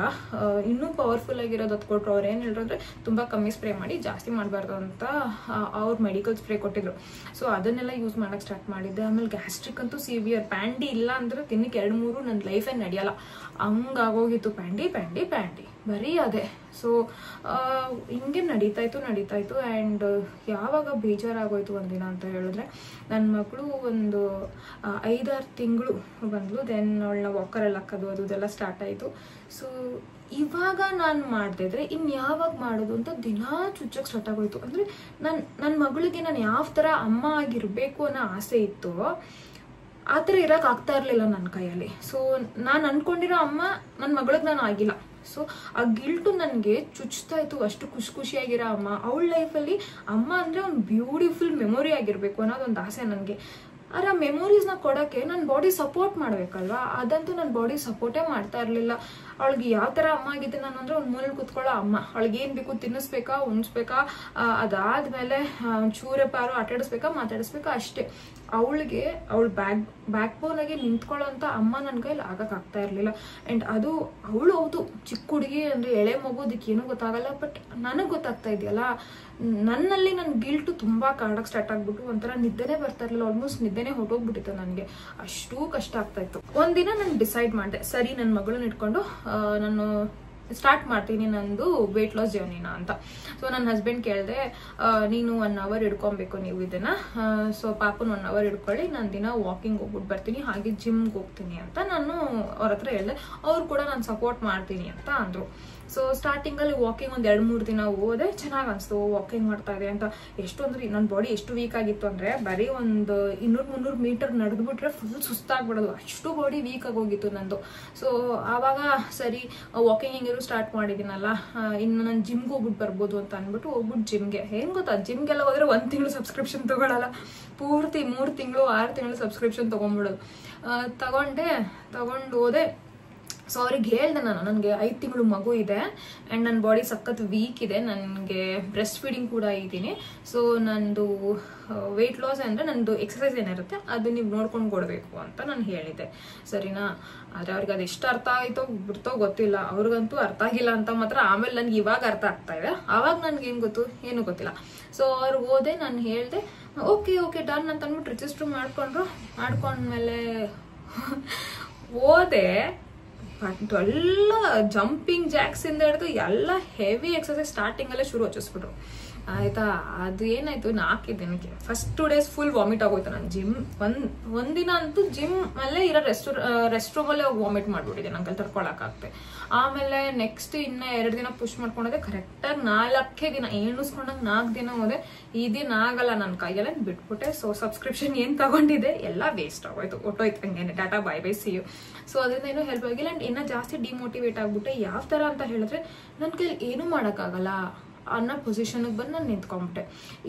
ಇನ್ನೂ ಪವರ್ಫುಲ್ ಆಗಿರೋದು ಅದು ಕೊಟ್ಟರು. ಅವ್ರು ಏನು ಹೇಳಿದ್ರೆ ತುಂಬ ಕಮ್ಮಿ ಸ್ಪ್ರೇ ಮಾಡಿ ಜಾಸ್ತಿ ಮಾಡಬಾರ್ದು ಅಂತ ಅವ್ರು ಮೆಡಿಕಲ್ ಸ್ಪ್ರೇ ಕೊಟ್ಟಿದ್ರು. ಸೊ ಅದನ್ನೆಲ್ಲ ಯೂಸ್ ಮಾಡೋಕ್ಕೆ ಸ್ಟಾರ್ಟ್ ಮಾಡಿದ್ದೆ. ಆಮೇಲೆ ಗ್ಯಾಸ್ಟ್ರಿಕ್ ಅಂತೂ ಸಿವಿಯರ್. ಪ್ಯಾಂಡಿ ಇಲ್ಲ ಅಂದರೆ ತಿನ್ನಕ್ಕೆ 2-3 ನನ್ನ ಲೈಫೇ ನಡೆಯಲ್ಲ, ಹಂಗಾಗೋಗಿತ್ತು. ಪ್ಯಾಂಡಿ ಬರೀ ಅದೇ. ಸೊ ಹಿಂಗೆ ನಡೀತಾಯಿತ್ತು. ಆ್ಯಂಡ್ ಯಾವಾಗ ಬೇಜಾರಾಗೋಯ್ತು ಒಂದಿನ ಅಂತ ಹೇಳಿದ್ರೆ, ನನ್ನ ಮಗಳು ಒಂದು 5-6 ತಿಂಗಳು ಬಂದಳು. ದೆನ್ ಅವಳನ್ನ ವಾಕರಲ್ಲಿ ಹಾಕೋದು ಅದೆಲ್ಲ ಸ್ಟಾರ್ಟ್ ಆಯಿತು. ಸೊ ಇವಾಗ ನಾನು ಮಾಡ್ದಿದ್ರೆ ಇನ್ನು ಯಾವಾಗ ಮಾಡೋದು ಅಂತ ದಿನ ಚುಚ್ಚಕ್ಕೆ ಸ್ಟಾರ್ಟ್ ಆಗೋಯ್ತು. ಅಂದರೆ ನನ್ನ ಮಗಳಿಗೆ ನಾನು ಯಾವ ಥರ ಅಮ್ಮ ಆಗಿರಬೇಕು ಅನ್ನೋ ಆಸೆ ಇತ್ತು, ಆ ಥರ ಇರೋಕೆ ಆಗ್ತಾ ಇರಲಿಲ್ಲ ನನ್ನ ಕೈಯಲ್ಲಿ. ಸೊ ನಾನು ಅಂದ್ಕೊಂಡಿರೋ ಅಮ್ಮ ನನ್ನ ಮಗಳಿಗೆ ನಾನು ಆಗಿಲ್ಲ. ಸೊ ಆ ಗಿಲ್ಟು ನನಗೆ ಚುಚ್ತಾ ಇತ್ತು. ಅಷ್ಟು ಖುಷಿಯಾಗಿರೋ ಅಮ್ಮ, ಅವಳ ಲೈಫಲ್ಲಿ ಅಮ್ಮ ಅಂದರೆ ಒಂದು ಬ್ಯೂಟಿಫುಲ್ ಮೆಮೊರಿ ಆಗಿರಬೇಕು ಅನ್ನೋದೊಂದು ಆಸೆ ನನಗೆ. ಆದರೆ ಆ ಮೆಮೊರೀಸ್ನ ಕೊಡೋಕ್ಕೆ ನನ್ನ ಬಾಡಿ ಸಪೋರ್ಟ್ ಮಾಡಬೇಕಲ್ವಾ, ಅದಂತೂ ನನ್ನ ಬಾಡಿ ಸಪೋರ್ಟೇ ಮಾಡ್ತಾ ಇರಲಿಲ್ಲ. ಅವಳಿಗೆ ಯಾವ ಥರ ಅಮ್ಮ ಆಗಿದ್ದೆ ನಾನು ಅಂದರೆ ಒಂದು ಮೂಲೆಯಲ್ಲಿ ಕೂತ್ಕೊಳ್ಳೋ ಅಮ್ಮ. ಅವಳಿಗೆ ಏನು ಬೇಕು ತಿನ್ನಿಸ್ಬೇಕಾ, ಉಣಿಸ್ಬೇಕಾ, ಅದಾದಮೇಲೆ ಚೂರೆ ಪಾರು ಆಟಾಡಿಸ್ಬೇಕಾ, ಮಾತಾಡಿಸ್ಬೇಕಾ, ಅಷ್ಟೇ. ಅವಳಿಗೆ ಅವಳ ಬ್ಯಾಕ್ ಬೋನಾಗೆ ನಿಂತ್ಕೊಳ್ಳೋ ಅಂತ ಅಮ್ಮ ನನ್ನ ಕೈಲಿ ಆಗೋಕ್ಕಾಗ್ತಾ ಇರಲಿಲ್ಲ. ಆ್ಯಂಡ್ ಅದು ಅವಳು ಹೌದು ಚಿಕ್ಕ ಹುಡುಗಿ ಅಂದರೆ ಎಳೆ ಮಗೋದಕ್ಕೆ ಏನೂ ಗೊತ್ತಾಗಲ್ಲ, ಬಟ್ ನನಗೆ ಗೊತ್ತಾಗ್ತಾ ಇದೆಯಲ್ಲ, ನನ್ನಲ್ಲಿ ನನ್ನ ಗಿಲ್ಟು ತುಂಬ ಕಾಡೋಕ್ಕೆ ಸ್ಟಾರ್ಟ್ ಆಗ್ಬಿಟ್ಟು ಒಂಥರ ನಿದ್ದೆನೇ ಬರ್ತಾ ಇರಲಿಲ್ಲ. ಆಲ್ಮೋಸ್ಟ್ ನಿದ್ದೆನೇ ಹೊಟ್ಟೋಗ್ಬಿಟ್ಟಿತ್ತು ನನಗೆ, ಅಷ್ಟು ಕಷ್ಟ ಆಗ್ತಾ ಇತ್ತು. ಒಂದಿನ ನಾನು ಡಿಸೈಡ್ ಮಾಡಿದೆ, ಸರಿ ನನ್ನ ಮಗಳನ್ನ ಇಟ್ಕೊಂಡು ನಾನು ಸ್ಟಾರ್ಟ್ ಮಾಡ್ತೀನಿ ನಂದು ವೆಯ್ಟ್ ಲಾಸ್ ಜರ್ನಿನ ಅಂತ. ಸೊ ನನ್ನ ಹಸ್ಬೆಂಡ್ ಕೇಳಿದೆ, ನೀನು 1 ಅವರ್ ಹಿಡ್ಕೊಬೇಕು ನೀವು ಇದನ್ನು. ಸೊ ಪಾಪನ 1 ಅವರ್ ಹಿಡ್ಕೊಳ್ಳಿ, ನಾನು ದಿನ ವಾಕಿಂಗ್ ಹೋಗ್ಬಿಟ್ಟು ಬರ್ತೀನಿ, ಹಾಗೆ ಜಿಮ್ಗೆ ಹೋಗ್ತೀನಿ ಅಂತ ನಾನು ಅವ್ರ ಹತ್ರ ಹೇಳಿದೆ. ಅವ್ರು ಕೂಡ ನಾನು ಸಪೋರ್ಟ್ ಮಾಡ್ತೀನಿ ಅಂತ ಅಂದರು. ಸೊ ಸ್ಟಾರ್ಟಿಂಗಲ್ಲಿ ವಾಕಿಂಗ್ ಒಂದು 2-3 ದಿನ ಹೋದೆ, ಚೆನ್ನಾಗಿ ಅನಿಸ್ತು ವಾಕಿಂಗ್ ಮಾಡ್ತಾ ಇದೆ ಅಂತ. ಎಷ್ಟು ಅಂದರೆ ನನ್ನ ಬಾಡಿ ಎಷ್ಟು ವೀಕ್ ಆಗಿತ್ತು ಅಂದರೆ, ಬರೀ ಒಂದು 200-300 ಮೀಟರ್ ನಡೆದ್ಬಿಟ್ರೆ ಫುಲ್ ಸುಸ್ತಾಗ್ಬಿಡೋದು, ಅಷ್ಟು ಬಾಡಿ ವೀಕ್ ಆಗೋಗಿತ್ತು ನಂದು. ಸೊ ಆವಾಗ ಸರಿ ವಾಕಿಂಗ್ ಹೆಂಗಿರು ಸ್ಟಾರ್ಟ್ ಮಾಡಿದ್ದೀನಲ್ಲ, ಇನ್ನು ನಾನು ಜಿಮ್ಗೆ ಹೋಗ್ಬಿಟ್ಟು ಬರ್ಬೋದು ಅಂತ ಅಂದ್ಬಿಟ್ಟು ಹೋಗ್ಬಿಟ್ಟು ಜಿಮ್ಗೆ. ಏನು ಗೊತ್ತಾ, ಜಿಮ್ಗೆಲ್ಲ ಹೋದರೆ 1 ತಿಂಗಳು ಸಬ್ಸ್ಕ್ರಿಪ್ಷನ್ ತೊಗೊಳ್ಳಲ್ಲ, ಪೂರ್ತಿ 3 ತಿಂಗಳು 6 ತಿಂಗಳು ಸಬ್ಸ್ಕ್ರಿಪ್ಷನ್ ತೊಗೊಂಡ್ಬಿಡೋದು. ತಗೊಂಡು ಹೋದೆ. ಸೊ ಅವ್ರಿಗೆ ಹೇಳ್ದೆ ನಾನು, ನನಗೆ 5 ತಿಂಗಳು ಮಗು ಇದೆ ಆ್ಯಂಡ್ ನನ್ನ ಬಾಡಿ ಸಖತ್ ವೀಕ್ ಇದೆ, ನನಗೆ ಬ್ರೆಸ್ಟ್ ಫೀಡಿಂಗ್ ಕೂಡ ಇದ್ದೀನಿ. ಸೊ ನಂದು ವೆಯ್ಟ್ ಲಾಸ್ ಅಂದರೆ ನಂದು ಎಕ್ಸಸೈಸ್ ಏನಿರುತ್ತೆ ಅದು ನೀವು ನೋಡ್ಕೊಂಡು ಕೊಡಬೇಕು ಅಂತ ನಾನು ಹೇಳಿದ್ದೆ, ಸರಿನಾ. ಆದರೆ ಅವ್ರಿಗೆ ಅದು ಎಷ್ಟು ಅರ್ಥ ಆಯಿತೋ ಬಿಡ್ತೋ ಗೊತ್ತಿಲ್ಲ, ಅವ್ರಿಗಂತೂ ಅರ್ಥ ಆಗಿಲ್ಲ ಅಂತ ಮಾತ್ರ. ಆಮೇಲೆ ನನಗೆ ಇವಾಗ ಅರ್ಥ ಆಗ್ತಾ ಇದೆ, ಆವಾಗ ನನಗೇನು ಗೊತ್ತು ಏನೂ ಗೊತ್ತಿಲ್ಲ. ಸೊ ಅವ್ರು ಹೋದೆ, ನಾನು ಹೇಳಿದೆ ಓಕೆ ಡನ್ ಅಂತ ಅಂದ್ಬಿಟ್ಟು ರಿಜಿಸ್ಟ್ರ್ ಮಾಡ್ಕೊಂಡ್ಮೇಲೆ ಹೋದೆ. ಬಟ್ ಎಲ್ಲ ಜಂಪಿಂಗ್ ಜಾಕ್ಸ್ ಇಂದ ಹಿಡಿದು ಎಲ್ಲ ಹೆವಿ ಎಕ್ಸಸೈಸ್ ಸ್ಟಾರ್ಟಿಂಗಲ್ಲೇ ಶುರು ಹಚ್ಚಿಸ್ಬಿಟ್ರು ಆಯ್ತಾ. ಅದು ಏನಾಯ್ತು, 4 ದಿನಕ್ಕೆ ಫಸ್ಟ್ 2 days ಫುಲ್ ವಾಮಿಟ್ ಆಗೋಯ್ತು. ನಾನು ಜಿಮ್ ಒಂದಿನ ಅಂತೂ ಜಿಮ್ ಅಲ್ಲೇ ಇರೋ ರೆಸ್ಟ್ ರೂಮಲ್ಲೇ ಹೋಗಿ ವಾಮಿಟ್ ಮಾಡ್ಬಿಟ್ಟಿದ್ದೆ, ನಂಗೆ ತಡ್ಕೊಳಕ್ಕಾಗ್ತೆ. ಆಮೇಲೆ ನೆಕ್ಸ್ಟ್ ಇನ್ನ 2 ದಿನ ಪುಷ್ ಮಾಡ್ಕೊಂಡೋದೆ, ಕರೆಕ್ಟಾಗಿ 4 ದಿನ ಎಣಿಸ್ಕೊಂಡಾಗ 4 ದಿನ ಹೋದೆ. ಈ ದಿನ ಆಗಲ್ಲ ನನ್ನ ಕೈಯೆಲ್ಲ ಬಿಟ್ಬಿಟ್ಟೆ. ಸೊ ಸಬ್ಸ್ಕ್ರಿಪ್ಷನ್ ಏನು ತಗೊಂಡಿದ್ದೆ ಎಲ್ಲ ವೇಸ್ಟ್ ಆಗೋಯ್ತು, ಒಟ್ಟೋಯ್ತು ಹಂಗೇನೆ, tata bye bye see you. So ಅದರಿಂದ ಏನೂ ಹೆಲ್ಪ್ ಆಗಿಲ್ಲ ಆ್ಯಂಡ್ ಇನ್ನೂ ಜಾಸ್ತಿ ಡಿಮೋಟಿವೇಟ್ ಆಗ್ಬಿಟ್ಟೆ. ಯಾವ ಥರ ಅಂತ ಹೇಳಿದ್ರೆ ನನ್ನ ಕೈಲಿ ಏನೂ ಮಾಡೋಕ್ಕಾಗಲ್ಲ ಅನ್ನೋ ಪೊಸಿಷನ್ಗೆ ಬಂದು ನಾನು ನಿಂತ್ಕೊಂಬಿಟ್ಟೆ.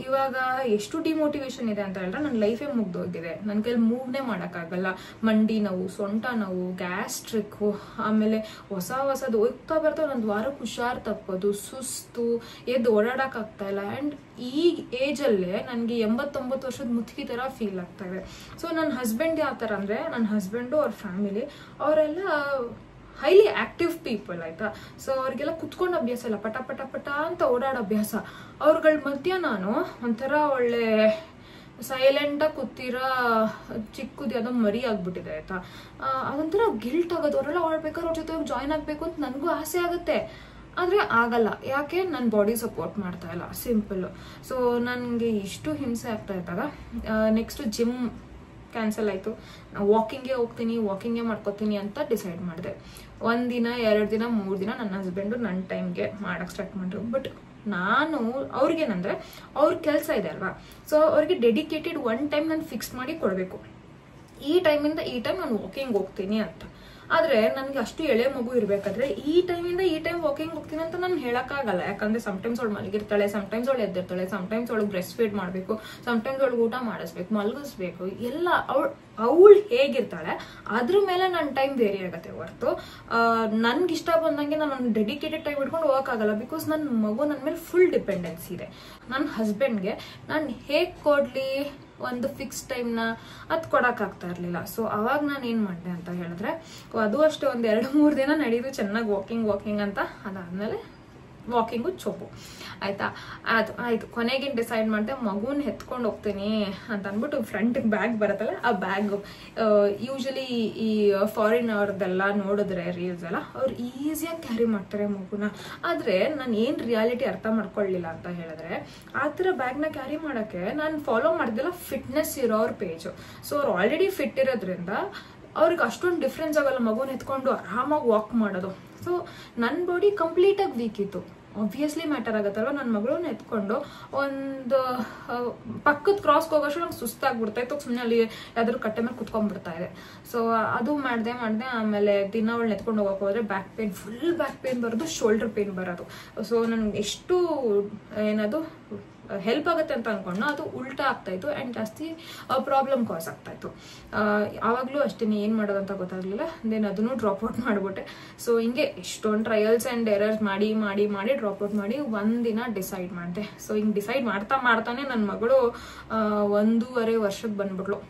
ಇವಾಗ ಎಷ್ಟು ಡಿಮೋಟಿವೇಶನ್ ಇದೆ ಅಂತ ಹೇಳಿದ್ರೆ ನನ್ನ ಲೈಫೇ ಮುಗ್ದೋಗಿದೆ, ನನ್ನ ಕೈಲಿ ಮೂವ್ನೇ ಮಾಡೋಕ್ಕಾಗಲ್ಲ. ಮಂಡಿ ನೋವು, ಸೊಂಟ ನೋವು, ಗ್ಯಾಸ್ಟ್ರಿಕ್ಕು, ಆಮೇಲೆ ಹೊಸದು ಹೋಗ್ತಾ ಬರ್ತಾ ಒಂದು ವಾರಕ್ಕೆ ಹುಷಾರು ತಪ್ಪೋದು, ಸುಸ್ತು, ಎದ್ದು ಓಡಾಡೋಕ್ಕಾಗ್ತಾ ಇಲ್ಲ. ಆ್ಯಂಡ್ ಈ ಏಜಲ್ಲೇ ನನಗೆ 89 ವರ್ಷದ ಮುದುಕಿ ಥರ ಫೀಲ್ ಆಗ್ತಾ ಇದೆ. ಸೊ ನನ್ನ ಹಸ್ಬೆಂಡ್ ಯಾವ ಥರ ಅಂದರೆ, ನನ್ನ ಹಸ್ಬೆಂಡು ಅವ್ರ ಫ್ಯಾಮಿಲಿ ಅವರೆಲ್ಲ ಹೈಲಿ ಆಕ್ಟಿವ್ ಪೀಪಲ್ ಆಯ್ತಾ. ಸೊ ಅವ್ರಿಗೆಲ್ಲ ಕುತ್ಕೊಂಡು ಅಭ್ಯಾಸ ಇಲ್ಲ, ಪಟ ಅಂತ ಓಡಾಡೋ ಅಭ್ಯಾಸ. ಅವ್ರಗಳ ಮಧ್ಯ ನಾನು ಒಂಥರ ಒಳ್ಳೆ ಸೈಲೆಂಟಾಗಿ ಕೂತಿರೋ ಚಿಕ್ಕದು ಯಾವುದೋ ಮರಿ ಆಗ್ಬಿಟ್ಟಿದೆ ಆಯ್ತಾ. ಅದೊಂಥರ ಗಿಲ್ಟ್ ಆಗೋದು, ಅವರೆಲ್ಲ ಓಡಬೇಕಾದ್ರೆ ಅವ್ರ ಜೊತೆ ಜಾಯ್ನ್ ಆಗಬೇಕು ಅಂತ ನನಗೂ ಆಸೆ ಆಗುತ್ತೆ, ಆದರೆ ಆಗಲ್ಲ. ಯಾಕೆ, ನನ್ನ ಬಾಡಿ ಸಪೋರ್ಟ್ ಮಾಡ್ತಾ ಇಲ್ಲ, ಸಿಂಪಲ್ಲು. ಸೊ ನನಗೆ ಇಷ್ಟು ಹಿಂಸೆ ಆಗ್ತಾ ಇದ್ದಾಗ ನೆಕ್ಸ್ಟ್ ಜಿಮ್ ಕ್ಯಾನ್ಸಲ್ ಆಯಿತು. ವಾಕಿಂಗೇ ಹೋಗ್ತೀನಿ, ವಾಕಿಂಗೇ ಮಾಡ್ಕೋತೀನಿ ಅಂತ ಡಿಸೈಡ್ ಮಾಡಿದೆ. 1 ದಿನ 2 ದಿನ 3 ದಿನ ನನ್ನ ಹಸ್ಬೆಂಡು ನನ್ನ ಟೈಮ್ಗೆ ಮಾಡೋಕ್ಕೆ ಸ್ಟಾರ್ಟ್ ಮಾಡಿದ್ರು. ಬಟ್ ನಾನು ಅವ್ರಿಗೇನಂದರೆ ಅವ್ರ ಕೆಲಸ ಇದೆ ಅಲ್ವಾ, ಸೊ ಅವ್ರಿಗೆ ಡೆಡಿಕೇಟೆಡ್ 1 ಟೈಮ್ ನಾನು ಫಿಕ್ಸ್ ಮಾಡಿ ಕೊಡಬೇಕು, ಈ ಟೈಮಿಂದ ಈ ಟೈಮ್ ನಾನು ವಾಕಿಂಗ್ ಹೋಗ್ತೀನಿ ಅಂತ. ಆದರೆ ನನಗೆ ಅಷ್ಟು ಎಳೆ ಮಗು ಇರಬೇಕಾದ್ರೆ ಈ ಟೈಮಿಂದ ಈ ಟೈಮ್ ವಾಕಿಂಗ್ ಹೋಗ್ತೀನಿ ಅಂತ ನಾನು ಹೇಳೋಕ್ಕಾಗಲ್ಲ. ಯಾಕಂದರೆ ಸಮ್ಟೈಮ್ಸ್ ಅವಳು ಮಲಗಿರ್ತಾಳೆ, ಸಮ್ಟೈಮ್ಸ್ ಅವಳು ಎದ್ದಿರ್ತಾಳೆ, ಸಮ್ಟೈಮ್ಸ್ ಅವಳಿಗೆ ಬ್ರೆಸ್ಟ್ ಫೀಡ್ ಮಾಡಬೇಕು, ಸಮ್ಟೈಮ್ಸ್ ಅವಳಿಗೆ ಊಟ ಮಾಡಿಸ್ಬೇಕು, ಮಲಗಿಸ್ಬೇಕು, ಎಲ್ಲ ಅವಳು ಹೇಗಿರ್ತಾಳೆ ಅದ್ರ ಮೇಲೆ ನನ್ನ ಟೈಮ್ ವೇರಿ ಆಗುತ್ತೆ ಹೊರತು ನನ್ಗೆ ಇಷ್ಟ ಬಂದಂಗೆ ನಾನು ಒಂದು ಡೆಡಿಕೇಟೆಡ್ ಟೈಮ್ ಇಟ್ಕೊಂಡು ಹೋಗೋಕ್ಕಾಗಲ್ಲ. ಬಿಕಾಸ್ ನನ್ನ ಮಗು ನನ್ನ ಮೇಲೆ ಫುಲ್ ಡಿಪೆಂಡೆನ್ಸಿ ಇದೆ. ನನ್ನ ಹಸ್ಬೆಂಡ್ಗೆ ನಾನು ಹೇಗೆ ಕೊಡಲಿ ಒಂದು ಫಿಕ್ಸ್ ಟೈಮ್ನ ಅದು ಕೊಡೋಕ್ಕಾಗ್ತಾ ಇರಲಿಲ್ಲ. ಸೊ ಅವಾಗ ನಾನು ಏನು ಮಾಡಿದೆ ಅಂತ ಹೇಳಿದ್ರೆ, ಅದು ಅಷ್ಟೇ ಒಂದು 2-3 ದಿನ ನಡೆಯಿತು ಚೆನ್ನಾಗಿ ವಾಕಿಂಗ್ ಅಂತ. ಅದಾದಮೇಲೆ ವಾಕಿಂಗು ಚೊಪ್ಪು ಆಯಿತಾ. ಅದು ಆಯಿತು, ಕೊನೆಗೇನು ಡಿಸೈಡ್ ಮಾಡಿದೆ, ಮಗುನ ಎತ್ಕೊಂಡು ಹೋಗ್ತೀನಿ ಅಂತ ಅಂದ್ಬಿಟ್ಟು ಫ್ರಂಟಿಗೆ ಬ್ಯಾಗ್ ಬರುತ್ತಲ್ಲ, ಆ ಬ್ಯಾಗು ಯೂಶಲಿ ಈ ಫಾರಿನ್ ಅವ್ರದ್ದೆಲ್ಲ ನೋಡಿದ್ರೆ ರೀಲ್ಸ್ ಎಲ್ಲ ಅವ್ರು ಈಸಿಯಾಗಿ ಕ್ಯಾರಿ ಮಾಡ್ತಾರೆ ಮಗುನ. ಆದರೆ ನಾನು ಏನು ರಿಯಾಲಿಟಿ ಅರ್ಥ ಮಾಡ್ಕೊಳ್ಳಿಲ್ಲ ಅಂತ ಹೇಳಿದ್ರೆ, ಆ ಥರ ಬ್ಯಾಗ್ನ ಕ್ಯಾರಿ ಮಾಡೋಕ್ಕೆ ನಾನು ಫಾಲೋ ಮಾಡಿದೆಲ್ಲ ಫಿಟ್ನೆಸ್ ಇರೋರ ಪೇಜು. ಸೊ ಅವ್ರು ಆಲ್ರೆಡಿ ಫಿಟ್ ಇರೋದ್ರಿಂದ ಅವ್ರಿಗೆ ಅಷ್ಟೊಂದು ಡಿಫ್ರೆನ್ಸ್ ಆಗಲ್ಲ ಮಗುನ ಎತ್ಕೊಂಡು ಆರಾಮಾಗಿ ವಾಕ್ ಮಾಡೋದು. ಸೊ ನನ್ನ ಬಾಡಿ ಕಂಪ್ಲೀಟಾಗಿ ವೀಕ್ ಇತ್ತು, ಆಬ್ವಿಯಸ್ಲಿ ಮ್ಯಾಟರ್ ಆಗುತ್ತಲ್ವ. ನನ್ನ ಮಗಳನ್ನ ಎತ್ಕೊಂಡು ಒಂದು ಪಕ್ಕದ ಕ್ರಾಸ್ಗೆ ಹೋಗೋಷ್ಟು ನಂಗೆ ಸುಸ್ತಾಗ್ಬಿಡ್ತಾ ಇತ್ತು, ಸುಮ್ಮನೆ ಅಲ್ಲಿ ಯಾವ್ದಾದ್ರು ಕಟ್ಟೆ ಮೇಲೆ ಕುತ್ಕೊಂಡ್ಬಿಡ್ತಾ ಇದೆ. ಸೊ ಅದು ಮಾಡಿದೆ. ಆಮೇಲೆ ದಿನ ಅವಳನ್ನ ಎತ್ಕೊಂಡು ಹೋಗೋಕೆ ಹೋದರೆ ಫುಲ್ ಬ್ಯಾಕ್ ಪೇನ್ ಬರೋದು, ಶೋಲ್ಡರ್ ಪೇನ್ ಬರೋದು. ಸೊ ನನಗೆ ಎಷ್ಟು ಏನದು ಹೆಲ್ಪ್ ಆಗುತ್ತೆ ಅಂತ ಅನ್ಕೊಂಡು ಅದು ಉಲ್ಟಾ ಆಗ್ತಾಯಿತ್ತು ಆ್ಯಂಡ್ ಜಾಸ್ತಿ ಪ್ರಾಬ್ಲಮ್ ಕಾಸ್ ಆಗ್ತಾಯಿತ್ತು. ಆವಾಗಲೂ ಅಷ್ಟೇ ಏನು ಮಾಡೋದು ಅಂತ ಗೊತ್ತಾಗಲಿಲ್ಲ. ದೆನ್ ಅದನ್ನು ಡ್ರಾಪ್ ಔಟ್ ಮಾಡಿಬಿಟ್ಟೆ. ಸೊ ಹಿಂಗೆ ಎಷ್ಟೊಂದು ಟ್ರಯಲ್ಸ್ ಆ್ಯಂಡ್ ಎರರ್ಸ್ ಮಾಡಿ ಡ್ರಾಪ್ ಔಟ್ ಮಾಡಿ ಒಂದಿನ ಡಿಸೈಡ್ ಮಾಡಿದೆ. ಸೊ ಹಿಂಗೆ ಡಿಸೈಡ್ ಮಾಡ್ತಾನೆ ನನ್ನ ಮಗಳು 1.5 ವರ್ಷಕ್ಕೆ ಬಂದ್ಬಿಟ್ಲು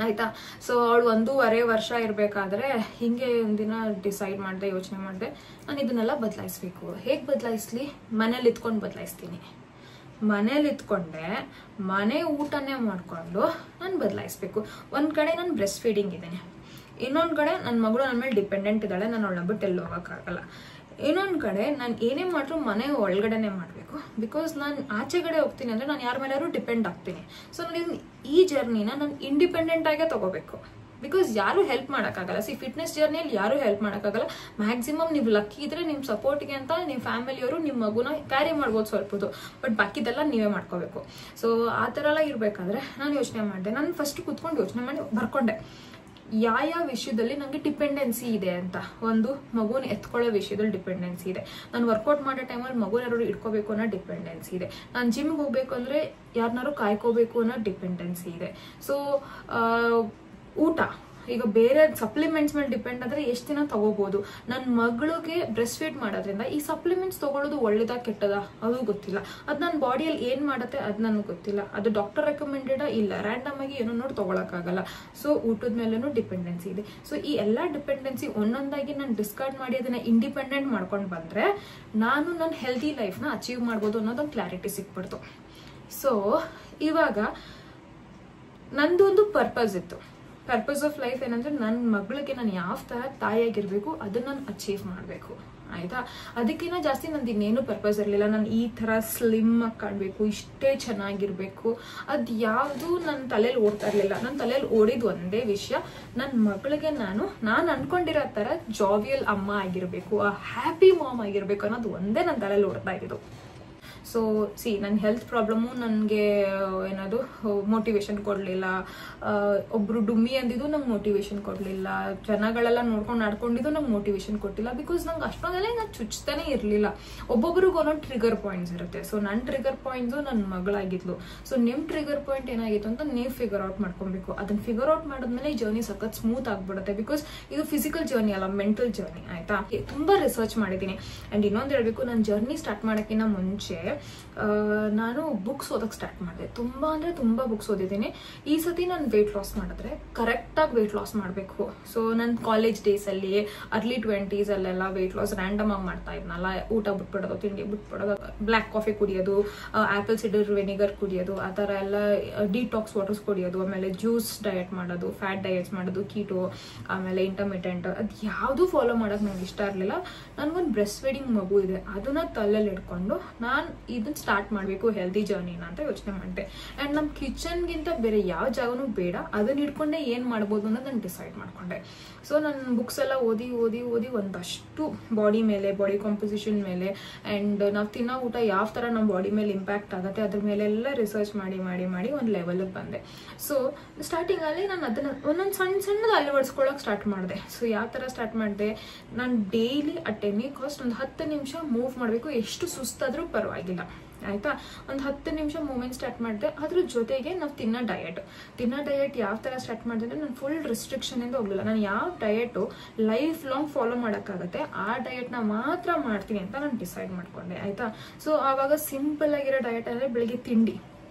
ಆಯಿತಾ. ಸೊ ಅವಳು 1.5 ವರ್ಷ ಇರಬೇಕಾದ್ರೆ ಹಿಂಗೆ ಒಂದಿನ ಡಿಸೈಡ್ ಮಾಡಿದೆ, ಯೋಚನೆ ಮಾಡಿದೆ, ನಾನು ಇದನ್ನೆಲ್ಲ ಬದಲಾಯಿಸ್ಬೇಕು. ಹೇಗೆ ಬದಲಾಯಿಸ್ಲಿ? ಮನೇಲಿ ಇತ್ಕೊಂಡು ಬದಲಾಯಿಸ್ತೀನಿ. ಮನೇಲಿ ಇತ್ಕೊಂಡೆ ಮನೆ ಊಟನೇ ಮಾಡಿಕೊಂಡು ನಾನು ಬದಲಾಯಿಸ್ಬೇಕು. ಒಂದು ಕಡೆ ನಾನು ಬ್ರೆಸ್ಟ್ ಫೀಡಿಂಗ್ ಇದ್ದೇನೆ, ಇನ್ನೊಂದು ಕಡೆ ನನ್ನ ಮಗಳು ನನ್ನ ಮೇಲೆ ಡಿಪೆಂಡೆಂಟ್ ಇದ್ದಾಳೆ, ನಾನು ಅವಳನ್ನ ಬಿಟ್ಟು ಎಲ್ಲಿ ಹೋಗೋಕ್ಕಾಗಲ್ಲ. ಇನ್ನೊಂದು ಕಡೆ ನಾನು ಏನೇ ಮಾಡಿದ್ರು ಮನೆ ಒಳಗಡೆನೇ ಮಾಡಬೇಕು. ಬಿಕಾಸ್ ನಾನು ಆಚೆಗಡೆ ಹೋಗ್ತೀನಿ ಅಂದರೆ ನಾನು ಯಾರ ಮೇಲಾದ್ರೂ ಡಿಪೆಂಡ್ ಆಗ್ತೀನಿ. ಸೊ ನಾನು ಈ ಜರ್ನಿನ ನಾನು ಇಂಡಿಪೆಂಡೆಂಟ್ ಆಗೇ ತೊಗೋಬೇಕು. ಬಿಕಾಸ್ ಯಾರೂ ಹೆಲ್ಪ್ ಮಾಡೋಕ್ಕಾಗಲ್ಲ. ಫಿಟ್ನೆಸ್ ಜರ್ನಿಯಲ್ಲಿ ಯಾರೂ ಹೆಲ್ಪ್ ಮಾಡೋಕ್ಕಾಗಲ್ಲ. ಮ್ಯಾಕ್ಸಿಮಮ್ ನೀವು ಲಕ್ಕಿ ಇದ್ರೆ ನಿಮ್ಮ ಸಪೋರ್ಟ್ಗೆ ಅಂತ ನಿಮ್ಮ ಫ್ಯಾಮಿಲಿಯವರು ನಿಮ್ಮ ಮಗುನ ಕ್ಯಾರಿ ಮಾಡ್ಬೋದು ಸ್ವಲ್ಪದು, ಬಟ್ ಬಾಕಿದೆಲ್ಲ ನೀವೇ ಮಾಡ್ಕೋಬೇಕು. ಸೊ ಆ ಥರ ಎಲ್ಲ ಇರಬೇಕಾದ್ರೆ ನಾನು ಯೋಚನೆ ಮಾಡಿದೆ. ನಾನು ಫಸ್ಟ್ ಕೂತ್ಕೊಂಡು ಯೋಚನೆ ಮಾಡಿ ಬರ್ಕೊಂಡೆ ಯಾವ ವಿಷಯದಲ್ಲಿ ನನಗೆ ಡಿಪೆಂಡೆನ್ಸಿ ಇದೆ ಅಂತ. ಒಂದು ಮಗುನ ಎತ್ಕೊಳ್ಳೋ ವಿಷಯದಲ್ಲಿ ಡಿಪೆಂಡೆನ್ಸಿ ಇದೆ, ನಾನು ವರ್ಕೌಟ್ ಮಾಡೋ ಟೈಮಲ್ಲಿ ಮಗುನ ಯಾರು ಇಟ್ಕೋಬೇಕು ಅನ್ನೋ ಡಿಪೆಂಡೆನ್ಸಿ ಇದೆ, ನಾನು ಜಿಮ್ಗೆ ಹೋಗ್ಬೇಕು ಅಂದರೆ ಯಾರನ್ನಾರು ಕಾಯ್ಕೋಬೇಕು ಅನ್ನೋ ಡಿಪೆಂಡೆನ್ಸಿ ಇದೆ. ಸೊ ಊಟ ಈಗ ಬೇರೆ ಸಪ್ಲಿಮೆಂಟ್ಸ್ ಮೇಲೆ ಡಿಪೆಂಡ್ ಆದ್ರೆ ಎಷ್ಟು ದಿನ ತಗೋಬಹುದು. ನನ್ನ ಮಗಳಿಗೆ ಬ್ರೆಸ್ಟ್ ಫೀಡ್ ಮಾಡೋದ್ರಿಂದ ಈ ಸಪ್ಲಿಮೆಂಟ್ಸ್ ತಗೊಳ್ಳೋದು ಒಳ್ಳೇದಾ ಕೆಟ್ಟದಾ ಅದು ಗೊತ್ತಿಲ್ಲ. ಅದು ನನ್ನ ಬಾಡಿಯಲ್ಲಿ ಏನ್ ಮಾಡುತ್ತೆ ಅದು ನನಗೆ ಗೊತ್ತಿಲ್ಲ. ಅದು ಡಾಕ್ಟರ್ ರೆಕಮೆಂಡೆಡ್ ಇಲ್ಲ, ರ್ಯಾಂಡಮ್ ಆಗಿ ಏನೋ ನೋಡಿ ತಗೊಳಕ್ಕಾಗಲ್ಲ. ಸೊ ಊಟದ ಮೇಲೂ ಡಿಪೆಂಡೆನ್ಸಿ ಇದೆ. ಸೊ ಈ ಎಲ್ಲಾ ಡಿಪೆಂಡೆನ್ಸಿ ಒಂದೊಂದಾಗಿ ನಾನು ಡಿಸ್ಕಾರ್ಡ್ ಮಾಡಿ ಅದನ್ನ ಇಂಡಿಪೆಂಡೆಂಟ್ ಮಾಡ್ಕೊಂಡು ಬಂದ್ರೆ ನಾನು ನನ್ನ ಹೆಲ್ದಿ ಲೈಫ್ನ ಅಚೀವ್ ಮಾಡ್ಬೋದು ಅನ್ನೋದೊಂದು ಕ್ಲಾರಿಟಿ ಸಿಕ್ಬಿಡ್ತು. ಸೊ ಇವಾಗ ನಂದು ಒಂದು ಪರ್ಪಸ್ ಇತ್ತು. ಪರ್ಪಸ್ ಆಫ್ ಲೈಫ್ ಏನಂದ್ರೆ ನನ್ನ ಮಗಳಿಗೆ ನಾನು ಯಾವ ತರ ತಾಯಿಯಾಗಿರ್ಬೇಕು ಅದನ್ನ ನಾನು ಅಚೀವ್ ಮಾಡಬೇಕು. ಆಯ್ತಾ, ಅದಕ್ಕಿಂತ ಜಾಸ್ತಿ ನಂದು ಇನ್ನೇನು ಪರ್ಪಸ್ ಇರಲಿಲ್ಲ. ನಾನು ಈ ತರ ಸ್ಲಿಮ್ ಆಗಿ ಕಾಣಬೇಕು, ಇಷ್ಟೇ ಚೆನ್ನಾಗಿರ್ಬೇಕು, ಅದು ಯಾವುದು ನನ್ನ ತಲೆಯಲ್ಲಿ ಓಡ್ತಾ ಇರಲಿಲ್ಲ. ನನ್ನ ತಲೆಯಲ್ಲಿ ಓಡಿದ್ ಒಂದೇ ವಿಷಯ, ನನ್ನ ಮಗಳಿಗೆ ನಾನು ಅನ್ಕೊಂಡಿರೋ ತರ ಜಾವಿಯಲ್ ಅಮ್ಮ ಆಗಿರ್ಬೇಕು, ಆ ಹ್ಯಾಪಿ ಮಾಮ್ ಆಗಿರ್ಬೇಕು ಅನ್ನೋದು ಒಂದೇ ನನ್ನ ತಲೆಯಲ್ಲಿ ಓಡ್ತಾ ಇದ್ದು. ಸೊ ನನ್ನ ಹೆಲ್ತ್ ಪ್ರಾಬ್ಲಮ್ಮು ನನಗೆ ಏನದು ಮೋಟಿವೇಶನ್ ಕೊಡಲಿಲ್ಲ. ಒಬ್ರು ಡುಮ್ಮಿ ಅಂದಿದ್ದು ನಂಗೆ ಮೋಟಿವೇಶನ್ ಕೊಡಲಿಲ್ಲ. ಜನಗಳೆಲ್ಲ ನೋಡ್ಕೊಂಡು ಆಡ್ಕೊಂಡಿದ್ದು ನಂಗೆ ಮೋಟಿವೇಶನ್ ಕೊಟ್ಟಿಲ್ಲ. ಬಿಕಾಸ್ ನಂಗೆ ಅಷ್ಟೊಂದೆಲ್ಲ ನಾನು ಚುಚ್ತಾನೆ ಇರಲಿಲ್ಲ. ಒಬ್ಬೊಬ್ರಿಗೆ ಒಂದೊಂದು ಟ್ರಿಗರ್ ಪಾಯಿಂಟ್ಸ್ ಇರುತ್ತೆ. ಸೊ ನನ್ನ ಟ್ರಿಗರ್ ಪಾಯಿಂಟ್ಸು ನನ್ನ ಮಗಳಾಗಿದ್ಲು. ಸೊ ನಿಮ್ಮ ಟ್ರಿಗರ್ ಪಾಯಿಂಟ್ ಏನಾಗಿತ್ತು ಅಂತ ನೀವು ಫಿಗರ್ ಔಟ್ ಮಾಡ್ಕೊಬೇಕು. ಅದನ್ನ ಫಿಗರ್ ಔಟ್ ಮಾಡಿದ್ಮೇಲೆ ಈ ಜರ್ನಿ ಸಖತ್ ಸ್ಮೂತ್ ಆಗ್ಬಿಡುತ್ತೆ. ಬಿಕಾಸ್ ಇದು ಫಿಸಿಕಲ್ ಜರ್ನಿ ಅಲ್ಲ, ಮೆಂಟಲ್ ಜರ್ನಿ. ಆಯ್ತಾ, ತುಂಬಾ ರಿಸರ್ಚ್ ಮಾಡಿದ್ದೀನಿ. ಅಂಡ್ ಇನ್ನೊಂದು ಹೇಳ್ಬೇಕು, ನನ್ನ ಜರ್ನಿ ಸ್ಟಾರ್ಟ್ ಮಾಡೋಕ್ಕಿಂತ ಮುಂಚೆ ನಾನು ಬುಕ್ಸ್ ಓದಕ್ಕೆ ಸ್ಟಾರ್ಟ್ ಮಾಡಿದೆ. ತುಂಬಾ ಅಂದ್ರೆ ತುಂಬಾ ಬುಕ್ಸ್ ಓದಿದ್ದೀನಿ. ಈ ಸತಿ ನಾನು ವೆಯ್ಟ್ ಲಾಸ್ ಮಾಡಿದ್ರೆ ಕರೆಕ್ಟಾಗಿ ವೆಯ್ಟ್ ಲಾಸ್ ಮಾಡಬೇಕು. ಸೊ ನನ್ನ ಕಾಲೇಜ್ ಡೇಸ್ ಅಲ್ಲಿ ಅರ್ಲಿ 20s ಅಲ್ಲೆಲ್ಲ ವೆಯ್ಟ್ ಲಾಸ್ ರ್ಯಾಂಡಮ್ ಆಗಿ ಮಾಡ್ತಾ ಇದ್ನಲ್ಲ. ಊಟ ಬಿಟ್ಬಿಡೋದು, ತಿಂಡಿ ಬಿಟ್ಬಿಡೋದು, ಬ್ಲ್ಯಾಕ್ ಕಾಫಿ ಕುಡಿಯೋದು, ಆಪಲ್ ಸಿಡರ್ ವೆನಿಗರ್ ಕುಡಿಯೋದು, ಆ ಥರ ಎಲ್ಲ ಡಿಟಾಕ್ಸ್ ವಾಟರ್ಸ್ ಕುಡಿಯೋದು, ಆಮೇಲೆ ಜ್ಯೂಸ್ ಡಯಟ್ ಮಾಡೋದು, ಫ್ಯಾಟ್ ಡಯಟ್ಸ್ ಮಾಡೋದು, ಕೀಟೋ, ಆಮೇಲೆ ಇಂಟರ್ಮಿಟೆಂಟ್, ಅದು ಯಾವುದು ಫಾಲೋ ಮಾಡೋಕೆ ನಂಗೆ ಇಷ್ಟ ಇರಲಿಲ್ಲ. ನನಗೊಂದು ಬ್ರೆಸ್ಟ್ ಫೀಡಿಂಗ್ ಮಗು ಇದೆ, ಅದನ್ನ ತಲೆಯಲ್ಲಿ ಇಟ್ಕೊಂಡು ನಾನು ಇದನ್ನ ಸ್ಟಾರ್ಟ್ ಮಾಡಬೇಕು ಹೆಲ್ದಿ ಜರ್ನಿನ ಅಂತ ಯೋಚನೆ ಮಾಡಿದೆ. ಆ್ಯಂಡ್ ನಮ್ಮ ಕಿಚನ್ಗಿಂತ ಬೇರೆ ಯಾವ ಜಾಗನೂ ಬೇಡ, ಅದನ್ನ ಹಿಡ್ಕೊಂಡೆ ಏನು ಮಾಡ್ಬೋದು ಅನ್ನೋದು ನಾನು ಡಿಸೈಡ್ ಮಾಡ್ಕೊಂಡೆ. ಸೊ ನಾನು ಬುಕ್ಸ್ ಎಲ್ಲ ಓದಿ ಓದಿ ಓದಿ ಒಂದಷ್ಟು ಬಾಡಿ ಮೇಲೆ, ಬಾಡಿ ಕಾಂಪೋಸಿಷನ್ ಮೇಲೆ, ಆ್ಯಂಡ್ ನಾವು ತಿನ್ನೋ ಊಟ ಯಾವ ಥರ ನಮ್ಮ ಬಾಡಿ ಮೇಲೆ ಇಂಪ್ಯಾಕ್ಟ್ ಆಗುತ್ತೆ ಅದ್ರ ಮೇಲೆಲ್ಲ ರಿಸರ್ಚ್ ಮಾಡಿ ಮಾಡಿ ಮಾಡಿ ಒಂದು ಲೆವೆಲಿಗೆ ಬಂದೆ. ಸೊ ಸ್ಟಾರ್ಟಿಂಗಲ್ಲಿ ನಾನು ಅದನ್ನು ಒಂದೊಂದು ಸಣ್ಣದು ಅಳವಡಿಸ್ಕೊಳ್ಳೋಕೆ ಸ್ಟಾರ್ಟ್ ಮಾಡಿದೆ. ಸೊ ಯಾವ ಥರ ಸ್ಟಾರ್ಟ್ ಮಾಡಿದೆ, ನಾನು ಡೈಲಿ ಅಟ್ ಎನಿ ಕಾಸ್ಟ್ ಒಂದು 10 ನಿಮಿಷ ಮೂವ್ ಮಾಡಬೇಕು, ಎಷ್ಟು ಸುಸ್ತಾದರೂ ಪರವಾಗಿಲ್ಲ. ಆಯ್ತಾ, ಒಂದು 10 ನಿಮಿಷ ಮೂವ್ಮೆಂಟ್ ಸ್ಟಾರ್ಟ್ ಮಾಡಿದೆ. ಅದ್ರ ಜೊತೆಗೆ ನಾವು ತಿನ್ನೋ ಡಯಟ್ ಯಾವ ಥರ ಸ್ಟಾರ್ಟ್ ಮಾಡಿದೆ ಅಂದರೆ, ನಾನು ಫುಲ್ ರಿಸ್ಟ್ರಿಕ್ಷನ್ ಇಂದ ಹೋಗಲಿಲ್ಲ. ನಾನು ಯಾವ ಡಯಟು ಲೈಫ್ ಲಾಂಗ್ ಫಾಲೋ ಮಾಡೋಕ್ಕಾಗತ್ತೆ ಆ ಡಯಟ್ನ ಮಾತ್ರ ಮಾಡ್ತೀನಿ ಅಂತ ನಾನು ಡಿಸೈಡ್ ಮಾಡ್ಕೊಂಡೆ. ಆಯ್ತಾ, ಸೊ ಆವಾಗ ಸಿಂಪಲ್ ಆಗಿರೋ ಡಯಟ್ ಅಂದರೆ ಬೆಳಿಗ್ಗೆ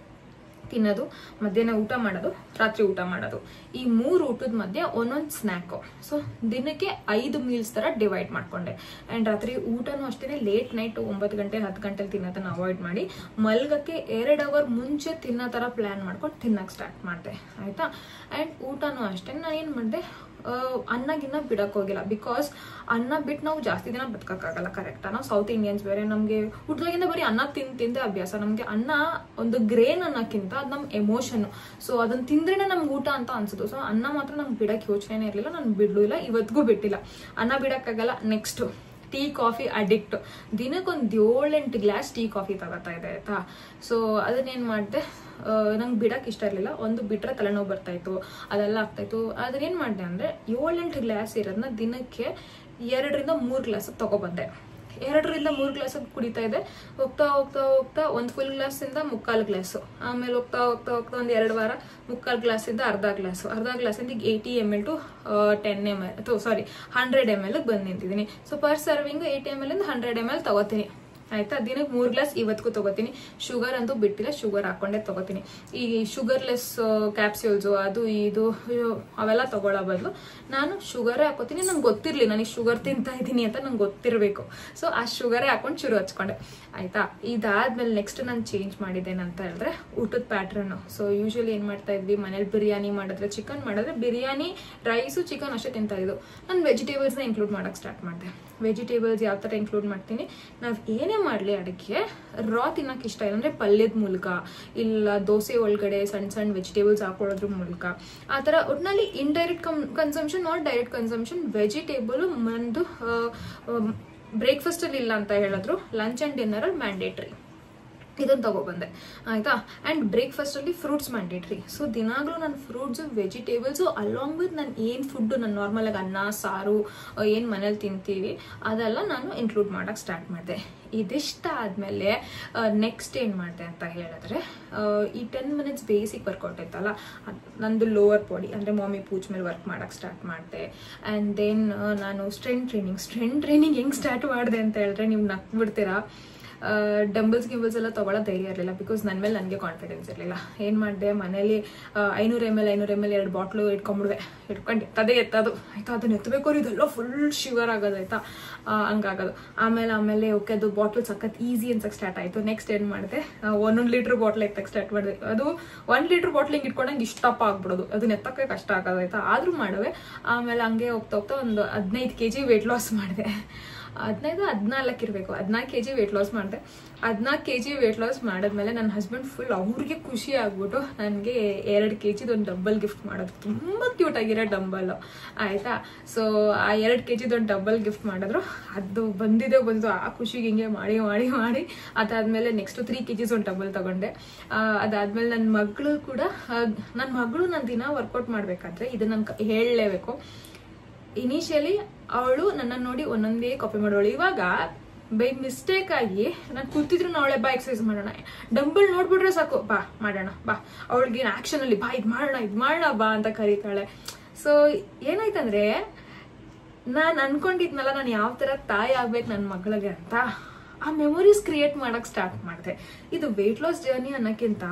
ತಿನ್ನೋದು, ಮಧ್ಯಾಹ್ನ ಊಟ ಮಾಡೋದು, ರಾತ್ರಿ ಊಟ ಮಾಡೋದು, ಈ 3 ಊಟದ ಮಧ್ಯೆ ಒಂದೊಂದು ಸ್ನ್ಯಾಕು. ಸೊ ದಿನಕ್ಕೆ 5 ಮೀಲ್ಸ್ ತರ ಡಿವೈಡ್ ಮಾಡ್ಕೊಂಡೆ. ಅಂಡ್ ರಾತ್ರಿ ಊಟನೂ ಅಷ್ಟೇ ಲೇಟ್ ನೈಟ್ 9 ಗಂಟೆ 10 ಗಂಟೆಲಿ ತಿನ್ನೋದನ್ನ ಅವಾಯ್ಡ್ ಮಾಡಿ ಮಲ್ಗಕ್ಕೆ 2 ಅವರ್ ಮುಂಚೆ ತಿನ್ನೋ ತರ ಪ್ಲಾನ್ ಮಾಡ್ಕೊಂಡು ತಿನ್ನಕ್ಕೆ ಸ್ಟಾರ್ಟ್ ಮಾಡಿದೆ. ಆಯ್ತಾ, ಅಂಡ್ ಊಟನೂ ಅಷ್ಟೇ ನಾನು ಏನು ಮಾಡಿದೆ, ಅನ್ನಗಿನ್ನ ಬಿಡಕ್ ಹೋಗಿಲ್ಲ. ಬಿಕಾಸ್ ಅನ್ನ ಬಿಟ್ಟು ನಾವು ಜಾಸ್ತಿ ದಿನ ಬದುಕಕ್ಕಾಗಲ್ಲ. ಕರೆಕ್ಟಾ, ನಾವು ಸೌತ್ ಇಂಡಿಯನ್ಸ್ ಬೇರೆ, ನಮಗೆ ಹುಟ್ಟಿದಾಗಿಂದ ಬರೀ ಅನ್ನ ತಿಂದೆ ಅಭ್ಯಾಸ. ನಮಗೆ ಅನ್ನ ಒಂದು ಗ್ರೇನ್ ಅನ್ನಕ್ಕಿಂತ ಅದು ನಮ್ಮ ಎಮೋಷನ್. ಸೊ ಅದನ್ನ ತಿಂದ್ರೇನೆ ನಮ್ಗೆ ಊಟ ಅಂತ ಅನ್ಸುತ್ತೆ. ಸೊ ಅನ್ನ ಮಾತ್ರ ನಮ್ಗೆ ಬಿಡಕ್ಕೆ ಯೋಚನೆ ಇರಲಿಲ್ಲ, ನಾನು ಬಿಡ್ಲೂ ಇಲ್ಲ, ಇವತ್ತಿಗೂ ಬಿಟ್ಟಿಲ್ಲ. ಅನ್ನ ಬಿಡಕ್ಕಾಗಲ್ಲ. Next tea coffee addict. ದಿನಕ್ಕೊಂದು 7-8 ಗ್ಲಾಸ್ ಟೀ ಕಾಫಿ ತಗೋತಾ ಇದೆ. ಆಯ್ತಾ, ಸೊ ಅದನ್ನೇನು ಮಾಡಿದೆ, ನಂಗೆ ಬಿಡಕ್ಕೆ ಇಷ್ಟ ಇರಲಿಲ್ಲ. ಒಂದು ಬಿಟ್ರೆ ತಲೆನೋವು ಬರ್ತಾಯಿತ್ತು, ಅದೆಲ್ಲ ಆಗ್ತಾಯಿತ್ತು. ಅದನ್ನೇನು ಮಾಡಿದೆ ಅಂದರೆ 7-8 ಗ್ಲಾಸ್ ಇರೋದನ್ನ ದಿನಕ್ಕೆ 2ರಿಂದ 3 ಗ್ಲಾಸ್ ತಗೊಬಂದೆ. 2ರಿಂದ 3 ಗ್ಲಾಸ್ ಕುಡಿತಾ ಇದೆ. ಹೋಗ್ತಾ ಹೋಗ್ತಾ ಹೋಗ್ತಾ ಒಂದು ಫುಲ್ ಗ್ಲಾಸಿಂದ 3/4 ಗ್ಲಾಸು, ಆಮೇಲೆ ಹೋಗ್ತಾ ಹೋಗ್ತಾ ಹೋಗ್ತಾ ಒಂದು 2 ವಾರ 3/4 ಗ್ಲಾಸಿಂದ ಅರ್ಧ ಗ್ಲಾಸಿಂದ 80 ml to 10 ml 100 ml ಬಂದು ನಿಂತಿದ್ದೀನಿ. ಸೊ ಪರ್ ಸರ್ವಿಂಗ್ 80 ml ಇಂದ 100 ml ತಗೋತೀನಿ. ಆಯ್ತಾ, ದಿನಕ್ಕೆ 3 ಗ್ಲಾಸ್ ಇವತ್ತಿಗೂ ತಗೋತೀನಿ. ಶುಗರ್ ಅಂತೂ ಬಿಟ್ಟಿಲ್ಲ, ಶುಗರ್ ಹಾಕೊಂಡೇ ತಗೋತೀನಿ. ಈ ಶುಗರ್ಲೆಸ್ ಕ್ಯಾಪ್ಸ್ಯೂಲ್ಸು ಅದು ಇದು ಅವೆಲ್ಲ ತಗೊಳ್ಳೋ ಬದಲು ನಾನು ಶುಗರೇ ಹಾಕೋತೀನಿ. ನಂಗೆ ಗೊತ್ತಿರಲಿ ನನಗೆ ಶುಗರ್ ತಿಂತಾ ಇದ್ದೀನಿ ಅಂತ ನಂಗೆ ಗೊತ್ತಿರಬೇಕು. ಸೊ ಆ ಶುಗರೇ ಹಾಕೊಂಡು ಶುರು ಹಚ್ಕೊಂಡೆ. ಆಯ್ತಾ, ಇದಾದ್ಮೇಲೆ ನೆಕ್ಸ್ಟ್ ನಾನು ಚೇಂಜ್ ಮಾಡಿದ್ದೇನಂತ ಹೇಳಿದ್ರೆ ಊಟದ ಪ್ಯಾಟ್ರನ್ನು. ಸೊ ಯೂಶಲಿ ಏನು ಮಾಡ್ತಾ ಇದ್ವಿ, ಮನೇಲಿ ಬಿರಿಯಾನಿ ಮಾಡಿದ್ರೆ, ಚಿಕನ್ ಮಾಡಿದ್ರೆ ಬಿರಿಯಾನಿ ರೈಸು ಚಿಕನ್ ಅಷ್ಟೇ ತಿಂತಾ ಇದ್ದು. ನಾನು ವೆಜಿಟೇಬಲ್ಸ್ನ ಇನ್ಕ್ಲೂಡ್ ಮಾಡೋಕ್ಕೆ ಸ್ಟಾರ್ಟ್ ಮಾಡಿದೆ. ವೆಜಿಟೇಬಲ್ಸ್ ಯಾವ ಥರ ಇನ್ಕ್ಲೂಡ್ ಮಾಡ್ತೀನಿ, ನಾವು ಏನೇ ಮಾಡಲಿ ಅಡುಗೆ ರಾ ತಿನ್ನೋಕೆ ಇಷ್ಟ ಇಲ್ಲ ಅಂದರೆ ಪಲ್ಯದ ಮೂಲಕ, ಇಲ್ಲ ದೋಸೆ ಒಳಗಡೆ ಸಣ್ಣ ವೆಜಿಟೇಬಲ್ಸ್ ಹಾಕೊಳ್ಳೋದ್ರ ಮೂಲಕ, ಆ ಥರ ಒಟ್ಟಿನಲ್ಲಿ indirect consumption not direct consumption. Vegetable ಒಂದು ಬ್ರೇಕ್ಫಾಸ್ಟಲ್ಲಿ ಇಲ್ಲ ಅಂತ ಹೇಳಿದ್ರು, ಲಂಚ್ ಆ್ಯಂಡ್ ಡಿನ್ನರಲ್ಲಿ ಮ್ಯಾಂಡೇಟ್ರಿ. ಇದನ್ನು ತಗೊಬಂದೆ ಆಯಿತಾ. ಆ್ಯಂಡ್ ಬ್ರೇಕ್ಫಾಸ್ಟಲ್ಲಿ ಫ್ರೂಟ್ಸ್ ಮ್ಯಾಂಡೇಟ್ರಿ. ಸೊ ದಿನಾಗಲೂ ನಾನು ಫ್ರೂಟ್ಸು ವೆಜಿಟೇಬಲ್ಸು ಅಲಾಂಗ್ ವಿತ್ ನಾನು ಏನು ಫುಡ್ಡು ನಾನು ನಾರ್ಮಲಾಗಿ ಅನ್ನ ಸಾರು ಏನು ಮನೇಲಿ ತಿಂತೀವಿ ಅದೆಲ್ಲ ನಾನು ಇನ್ಕ್ಲೂಡ್ ಮಾಡೋಕ್ಕೆ ಸ್ಟಾರ್ಟ್ ಮಾಡಿದೆ. ಇದಿಷ್ಟ ಆದಮೇಲೆ ನೆಕ್ಸ್ಟ್ ಏನು ಮಾಡಿದೆ ಅಂತ ಹೇಳಿದ್ರೆ ಈ 10 minutes ಬೇಸಿಕ್ ವರ್ಕೌಟ್ ಇತ್ತಲ್ಲ ನಂದು ಲೋವರ್ ಬಾಡಿ ಅಂದರೆ ಮಾಮಿ ಪೂಜ್ ಮೇಲೆ ವರ್ಕ್ ಮಾಡೋಕ್ಕೆ ಸ್ಟಾರ್ಟ್ ಮಾಡಿದೆ. ಆ್ಯಂಡ್ ದೆನ್ ನಾನು ಸ್ಟ್ರೆಂತ್ ಟ್ರೈನಿಂಗ್ ಹೆಂಗೆ ಸ್ಟಾರ್ಟ್ ಮಾಡಿದೆ ಅಂತ ಹೇಳಿದ್ರೆ ನೀವು ನಕ್ಬಿಡ್ತೀರಾ. ಡಂಬಲ್ಸ್ ಗಿಂಬಲ್ಸ್ ಎಲ್ಲ ತೊಗೊಳ್ಳೋ ಧೈರ್ಯ ಇರಲಿಲ್ಲ, ಬಿಕಾಸ್ ನನ್ನ ಮೇಲೆ ನನಗೆ ಕಾನ್ಫಿಡೆನ್ಸ್ ಇರಲಿಲ್ಲ. ಏನು ಮಾಡಿದೆ, ಮನೇಲಿ 500 ml 2 ಬಾಟ್ಲು ಇಟ್ಕೊಂಡು ಎತ್ತೋದು ಆಯಿತಾ. ಅದನ್ನ ಎತ್ತಬೇಕು ಇದೆಲ್ಲ ಫುಲ್ ಶಿವರ್ ಆಗೋದು ಆಯಿತಾ, ಹಂಗಾಗೋದು. ಆಮೇಲೆ ಓಕೆ ಅದು ಬಾಟ್ಲ್ ಸಖತ್ ಈಸಿ ಅನ್ಸಕ್ಕೆ ಸ್ಟಾರ್ಟ್ ಆಯಿತು. ನೆಕ್ಸ್ಟ್ ಏನು ಮಾಡಿದೆ, 1 ಲೀಟ್ರ್ ಬಾಟ್ಲ್ ಎತ್ತಕ್ಕೆ ಸ್ಟಾರ್ಟ್ ಮಾಡಿದೆ. ಅದು 1 ಲೀಟ್ರ್ ಬಾಟ್ಲ್ ಹಿಂಗೆ ಇಟ್ಕೊಂಡಂಗೆ ಇಷ್ಟಪ್ಪ ಆಗ್ಬಿಡೋದು, ಅದನ್ನ ಎತ್ತಕ್ಕೆ ಕಷ್ಟ ಆಗೋದು ಆಯಿತಾ. ಆದರೂ ಮಾಡುವೆ. ಆಮೇಲೆ ಹಂಗೆ ಹೋಗ್ತಾ ಒಂದು 15 kg ವೆಯ್ಟ್ ಲಾಸ್ ಮಾಡಿದೆ. 14 ಇರಬೇಕು, 14 kg ವೆಯ್ಟ್ ಲಾಸ್ ಮಾಡಿದೆ. 14 kg ವೆಯ್ಟ್ ಲಾಸ್ ಮಾಡಿದ್ಮೇಲೆ ನನ್ನ ಹಸ್ಬೆಂಡ್ ಫುಲ್ ಅವ್ರಿಗೆ ಖುಷಿ ಆಗ್ಬಿಟ್ಟು ನನಗೆ 2 kg ಒಂದು ಡಂಬಲ್ ಗಿಫ್ಟ್ ಮಾಡೋದು. ತುಂಬ ಕ್ಯೂಟ್ ಆಗಿರೋ ಡಂಬಲ್ ಆಯಿತಾ. ಸೊ ಆ 2 kg ಒಂದು ಡಂಬಲ್ ಗಿಫ್ಟ್ ಮಾಡಿದ್ರು. ಅದು ಬಂದು ಆ ಖುಷಿಗೆ ಹಿಂಗೆ ಮಾಡಿ ಮಾಡಿ ಮಾಡಿ ಅದಾದಮೇಲೆ ನೆಕ್ಸ್ಟು 3 kg ಒಂದು ಡಂಬಲ್ ತಗೊಂಡೆ. ಅದಾದಮೇಲೆ ನನ್ನ ಮಗಳು ನಾನು ದಿನ ವರ್ಕೌಟ್ ಮಾಡಬೇಕಾದ್ರೆ ಇದನ್ನು ನಾನು ಹೇಳಲೇಬೇಕು. ಇನಿಷಿಯಲಿ ಅವಳು ನನ್ನನ್ನು ನೋಡಿ ಒಂದೊಂದೇ ಕಾಪಿ ಮಾಡೋಳು. ಇವಾಗ ಬೈ ಮಿಸ್ಟೇಕ್ ಆಗಿ ನಾನು ಕೂತಿದ್ರು ಅವಳೆ ಬಾ ಎಕ್ಸರ್ಸೈಸ್ ಮಾಡೋಣ, ಡಂಬಲ್ ನೋಡ್ಬಿಟ್ರೆ ಸಾಕು ಬಾ ಮಾಡೋಣ ಬಾ, ಅವಳಿಗೆ ಆಕ್ಷನ್ ಅಲ್ಲಿ ಬಾ ಇದು ಮಾಡೋಣ ಬಾ ಅಂತ ಕರೀತಾಳೆ. ಸೊ ಏನಾಯ್ತಂದ್ರೆ ನಾನು ಅನ್ಕೊಂಡಿದ್ನಲ್ಲ ನಾನು ಯಾವ ತರ ತಾಯಿ ಆಗ್ಬೇಕು ನನ್ನ ಮಗಳಿಗೆ ಅಂತ, ಆ ಮೆಮೊರೀಸ್ ಕ್ರಿಯೇಟ್ ಮಾಡಕ್ ಸ್ಟಾರ್ಟ್ ಮಾಡಿದೆ. ಇದು ವೆಯ್ಟ್ ಲಾಸ್ ಜರ್ನಿ ಅನ್ನೋಕ್ಕಿಂತ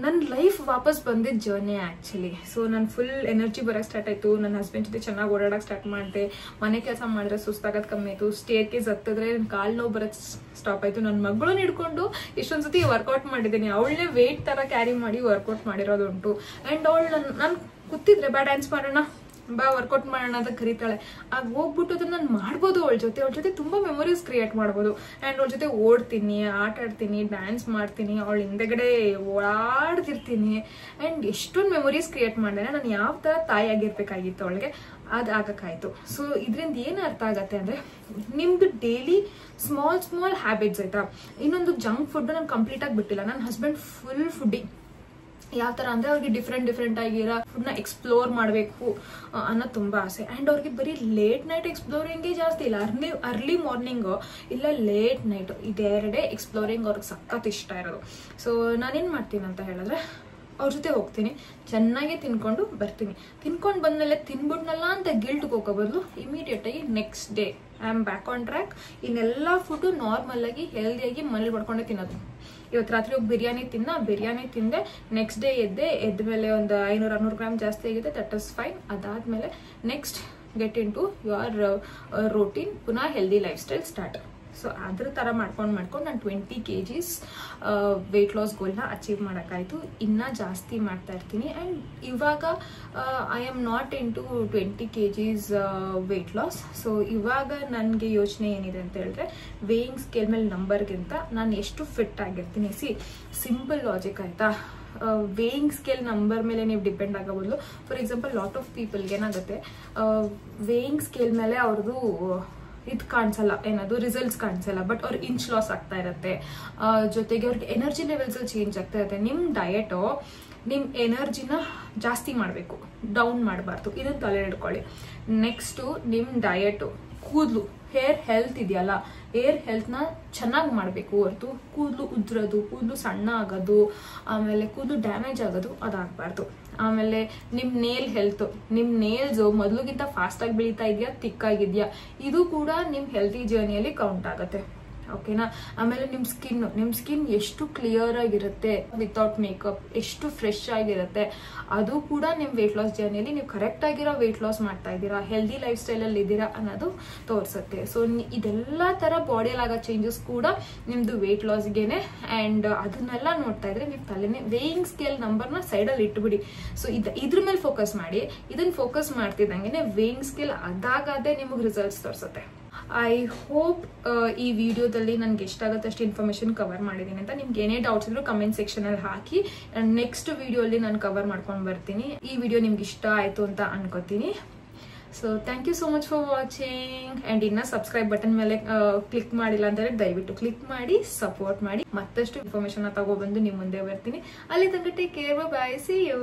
ನನ್ನ ಲೈಫ್ ವಾಪಸ್ ಬಂದಿದ್ದ ಜರ್ನಿ ಆ್ಯಕ್ಚುಲಿ. ಸೊ ನಾನು ಫುಲ್ ಎನರ್ಜಿ ಬರೋಕ್ಕೆ ಸ್ಟಾರ್ಟ್ ಆಯಿತು. ನನ್ನ ಹಸ್ಬೆಂಡ್ ಜೊತೆ ಚೆನ್ನಾಗಿ ಓಡಾಡೋಕ್ಕೆ ಸ್ಟಾರ್ಟ್ ಮಾಡಿದೆ. ಮನೆ ಕೆಲಸ ಮಾಡಿದ್ರೆ ಸುಸ್ತಾಗೋದು ಕಮ್ಮಿ ಆಯಿತು. ಸ್ಟೇರ್ ಕೇಸ್ ಹತ್ತಿದ್ರೆ ನನ್ನ ಕಾಲು ನೋವು ಬರೋಕ್ಕೆ ಸ್ಟಾಪ್ ಆಯಿತು. ನನ್ನ ಮಗಳನ್ನ ಹಿಡ್ಕೊಂಡು ಇಷ್ಟೊಂದು ಸತಿ ವರ್ಕೌಟ್ ಮಾಡಿದ್ದೀನಿ. ಅವಳನ್ನೇ ವೆಯ್ಟ್ ಥರ ಕ್ಯಾರಿ ಮಾಡಿ ವರ್ಕೌಟ್ ಮಾಡಿರೋದುಂಟು. ಆ್ಯಂಡ್ ಅವಳು ನಾನು ಕೂತಿದ್ರೆ ಬಾ ಡ್ಯಾನ್ಸ್ ಮಾಡೋಣ ಬಾ ವರ್ಕೌಟ್ ಮಾಡೋಣ ಅಂತ ಕರೀತಾಳೆ. ಆಗ ಹೋಗ್ಬಿಟ್ಟು ಅದನ್ನ ನಾನು ಮಾಡ್ಬೋದು. ಅವಳ ಜೊತೆ ತುಂಬಾ ಮೆಮೊರೀಸ್ ಕ್ರಿಯೇಟ್ ಮಾಡ್ಬೋದು. ಆ್ಯಂಡ್ ಅವಳ ಜೊತೆ ಓಡ್ತೀನಿ, ಆಟ ಆಡ್ತೀನಿ, ಡ್ಯಾನ್ಸ್ ಮಾಡ್ತೀನಿ, ಅವಳ ಹಿಂದೆಗಡೆ ಓಡಾಡ್ತಿರ್ತೀನಿ. ಆ್ಯಂಡ್ ಎಷ್ಟೊಂದು ಮೆಮೊರೀಸ್ ಕ್ರಿಯೇಟ್ ಮಾಡಿದೆ. ನಾನು ಯಾವ ಥರ ತಾಯಿ ಆಗಿರ್ಬೇಕಾಗಿತ್ತು ಅವಳಿಗೆ ಅದು ಆಗಕ್ಕಾಯ್ತು. ಸೊ ಇದರಿಂದ ಏನು ಅರ್ಥ ಆಗತ್ತೆ ಅಂದರೆ ನಿಮ್ದು ಡೈಲಿ ಸ್ಮಾಲ್ ಹ್ಯಾಬಿಟ್ಸ್ ಆಯ್ತಾ. ಇನ್ನೊಂದು ಜಂಕ್ ಫುಡ್ ನಾನು ಕಂಪ್ಲೀಟಾಗಿ ಬಿಟ್ಟಿಲ್ಲ. ನನ್ನ ಹಸ್ಬೆಂಡ್ ಫುಲ್ ಫುಡ್ಡಿ. ಯಾವ ಥರ ಅಂದರೆ ಅವ್ರಿಗೆ ಡಿಫ್ರೆಂಟ್ ಆಗಿರೋ ಫುಡ್ನ ಎಕ್ಸ್ಪ್ಲೋರ್ ಮಾಡಬೇಕು ಅನ್ನೋದು ತುಂಬ ಆಸೆ. ಆ್ಯಂಡ್ ಅವ್ರಿಗೆ ಬರೀ ಲೇಟ್ ನೈಟ್ ಎಕ್ಸ್ಪ್ಲೋರಿಂಗೇ ಜಾಸ್ತಿ ಇಲ್ಲ, ಅರ್ಲಿ ಮಾರ್ನಿಂಗು ಇಲ್ಲ ಲೇಟ್ ನೈಟು, ಇದೆರಡೇ ಎಕ್ಸ್ಪ್ಲೋರಿಂಗ್ ಅವ್ರಿಗೆ ಸಖತ್ ಇಷ್ಟ ಇರೋದು. ಸೊ ನಾನೇನು ಮಾಡ್ತೀನಿ ಅಂತ ಹೇಳಿದ್ರೆ ಅವ್ರ ಜೊತೆ ಹೋಗ್ತೀನಿ, ಚೆನ್ನಾಗಿ ತಿನ್ಕೊಂಡು ಬರ್ತೀನಿ. ತಿನ್ಕೊಂಡು ಬಂದಮೇಲೆ ತಿನ್ಬಿಟ್ನಲ್ಲ ಅಂತ ಗಿಲ್ಟ್ಗೆ ಹೋಗೋ ಬದಲು ಇಮಿಡಿಯೇಟಾಗಿ next day I am back on track. ಇನ್ನೆಲ್ಲ ಫುಡ್ಡು ನಾರ್ಮಲಾಗಿ ಹೆಲ್ದಿಯಾಗಿ ಮನೇಲಿ ಮಾಡ್ಕೊಂಡೆ ತಿನ್ನೋದು. ಇವತ್ತು ರಾತ್ರಿ ಹೋಗಿ ಬಿರಿಯಾನಿ ತಿಂದೆ, ನೆಕ್ಸ್ಟ್ ಡೇ ಎದ್ದ ಮೇಲೆ ಒಂದು 500-600 ಗ್ರಾಮ್ ಜಾಸ್ತಿ ಆಗಿದೆ, ದಟ್ ಇಸ್ ಫೈನ್. ಅದಾದಮೇಲೆ next get into your routine, ಪುನಃ healthy lifestyle start. So ಅದ್ರ ಥರ ಮಾಡ್ಕೊಂಡು ನಾನು 20 kgs ವೆಯ್ಟ್ ಲಾಸ್ ಗೋಲ್ನ ಅಚೀವ್ ಮಾಡೋಕ್ಕಾಯಿತು. ಇನ್ನೂ ಜಾಸ್ತಿ ಮಾಡ್ತಾ ಇರ್ತೀನಿ. ಆ್ಯಂಡ್ ಇವಾಗ I am not into 20 kgs weight loss. So ಇವಾಗ ನನಗೆ ಯೋಚನೆ ಏನಿದೆ ಅಂತ ಹೇಳಿದ್ರೆ ವೇಯಿಂಗ್ ಸ್ಕೇಲ್ ಮೇಲೆ ನಂಬರ್ಗಿಂತ ನಾನು ಎಷ್ಟು ಫಿಟ್ ಆಗಿರ್ತೀನಿ. ಸಿಂಪಲ್ ಲಾಜಿಕ್ ಆಯಿತಾ. ವೇಯಿಂಗ್ ಸ್ಕೇಲ್ ನಂಬರ್ ಮೇಲೆ ನೀವು ಡಿಪೆಂಡ್ ಆಗೋಬದಲು, ಫಾರ್ ಎಕ್ಸಾಂಪಲ್ ಲಾಟ್ ಆಫ್ ಪೀಪಲ್ಗೆ ಏನಾಗುತ್ತೆ ವೇಯಿಂಗ್ ಸ್ಕೇಲ್ ಮೇಲೆ ಅವ್ರದ್ದು ಇದು ಕಾಣಿಸಲ್ಲ, ಏನದು ರಿಸಲ್ಟ್ಸ್ ಕಾಣಿಸಲ್ಲ, ಬಟ್ ಅವ್ರ ಇಂಚ್ ಲಾಸ್ ಆಗ್ತಾ ಇರುತ್ತೆ. ಜೊತೆಗೆ ಅವ್ರಿಗೆ ಎನರ್ಜಿ ಲೆವೆಲ್ಸ್ ಚೇಂಜ್ ಆಗ್ತಾ ಇರುತ್ತೆ. ನಿಮ್ಮ ಡಯಟು ನಿಮ್ಮ ಎನರ್ಜಿನ ಜಾಸ್ತಿ ಮಾಡಬೇಕು, ಡೌನ್ ಮಾಡಬಾರ್ದು. ಇದನ್ನು ತಲೆ ಹಿಡ್ಕೊಳ್ಳಿ. ನೆಕ್ಸ್ಟು ನಿಮ್ಮ ಡಯಟು ಕೂದಲು ಹೇರ್ ಹೆಲ್ತ್ ಇದೆಯಲ್ಲ, ಹೇರ್ ಹೆಲ್ತ್ನ ಚೆನ್ನಾಗಿ ಮಾಡಬೇಕು ಹೊರತು ಕೂದಲು ಉದ್ರೋದು, ಕೂದಲು ಸಣ್ಣ ಆಗೋದು, ಆಮೇಲೆ ಕೂದಲು ಡ್ಯಾಮೇಜ್ ಆಗೋದು ಅದಾಗಬಾರ್ದು. ಆಮೇಲೆ ನಿಮ್ಮ ನೇಲ್ ಹೆಲ್ತು, ನಿಮ್ಮ ನೇಲ್ಸು ಮೊದಲಿಗಿಂತ ಫಾಸ್ಟಾಗಿ ಬೆಳೀತಾ ಇದೆಯಾ, ತಿಕ್ಕಾಗಿದೆಯಾ, ಇದು ಕೂಡ ನಿಮ್ಮ ಹೆಲ್ತಿ ಜರ್ನಿಯಲ್ಲಿ ಕೌಂಟ್ ಆಗುತ್ತೆ. ಓಕೆನಾ. ಆಮೇಲೆ ನಿಮ್ಮ ಸ್ಕಿನ್ ಎಷ್ಟು ಕ್ಲಿಯರ್ ಆಗಿರುತ್ತೆ ವಿತೌಟ್ ಮೇಕಪ್, ಎಷ್ಟು ಫ್ರೆಶ್ ಆಗಿರುತ್ತೆ, ಅದು ಕೂಡ ನಿಮ್ಮ ವೆಯ್ಟ್ ಲಾಸ್ ಜರ್ನಿಯಲ್ಲಿ ನೀವು ಕರೆಕ್ಟ್ ಆಗಿರೋ ವೆಯ್ಟ್ ಲಾಸ್ ಮಾಡ್ತಾ ಇದ್ದೀರಾ, ಹೆಲ್ದಿ ಲೈಫ್ ಸ್ಟೈಲಲ್ಲಿ ಇದ್ದೀರಾ ಅನ್ನೋದು ತೋರಿಸುತ್ತೆ. ಸೊ ಇದೆಲ್ಲ ಥರ ಬಾಡಿಯಲ್ಲಿ ಆಗೋ ಚೇಂಜಸ್ ಕೂಡ ನಿಮ್ಮದು ವೆಯ್ಟ್ ಲಾಸ್ಗೆನೆ. ಆ್ಯಂಡ್ ಅದನ್ನೆಲ್ಲ ನೋಡ್ತಾ ಇದ್ರೆ ನೀವು ತಲೆನೇ ವೇಯಿಂಗ್ ಸ್ಕೇಲ್ ನಂಬರ್ನ ಸೈಡಲ್ಲಿ ಇಟ್ಬಿಡಿ. ಸೊ ಇದ್ರ ಮೇಲೆ ಫೋಕಸ್ ಮಾಡಿ. ಇದನ್ನು ಫೋಕಸ್ ಮಾಡ್ತಿದ್ದಂಗೆ ವೇಯಿಂಗ್ ಸ್ಕೇಲ್ ಅದಾಗದೇ ನಿಮಗೆ ರಿಸಲ್ಟ್ಸ್ ತೋರಿಸುತ್ತೆ. ಐ ಹೋಪ್ ಈ ವಿಡಿಯೋದಲ್ಲಿ ನನಗೆ ಎಷ್ಟಾಗುತ್ತೆ ಅಷ್ಟು ಇನ್ಫಾರ್ಮೇಷನ್ ಕವರ್ ಮಾಡಿದ್ದೀನಿ ಅಂತ. ನಿಮ್ಗೆ ಏನೇ ಡೌಟ್ಸ್ ಇದ್ರೂ ಕಮೆಂಟ್ ಸೆಕ್ಷನಲ್ಲಿ ಹಾಕಿ, ನೆಕ್ಸ್ಟ್ ವಿಡಿಯೋಲ್ಲಿ ನಾನು ಕವರ್ ಮಾಡ್ಕೊಂಡು ಬರ್ತೀನಿ. ಈ ವಿಡಿಯೋ ನಿಮ್ಗೆ ಇಷ್ಟ ಆಯಿತು ಅಂತ ಅನ್ಕೋತೀನಿ. So thank you so much for watching. And ಇನ್ನ ಸಬ್ಸ್ಕ್ರೈಬ್ ಬಟನ್ ಮೇಲೆ ಕ್ಲಿಕ್ ಮಾಡಿಲ್ಲ ಅಂದರೆ ದಯವಿಟ್ಟು ಕ್ಲಿಕ್ ಮಾಡಿ ಸಪೋರ್ಟ್ ಮಾಡಿ. ಮತ್ತಷ್ಟು ಇನ್ಫಾರ್ಮೇಶನ್ ತಗೊಬಂದು ನಿಮ್ಮ ಮುಂದೆ ಬರ್ತೀನಿ. ಅಲ್ಲಿ ತನಕ take care, bye, see you.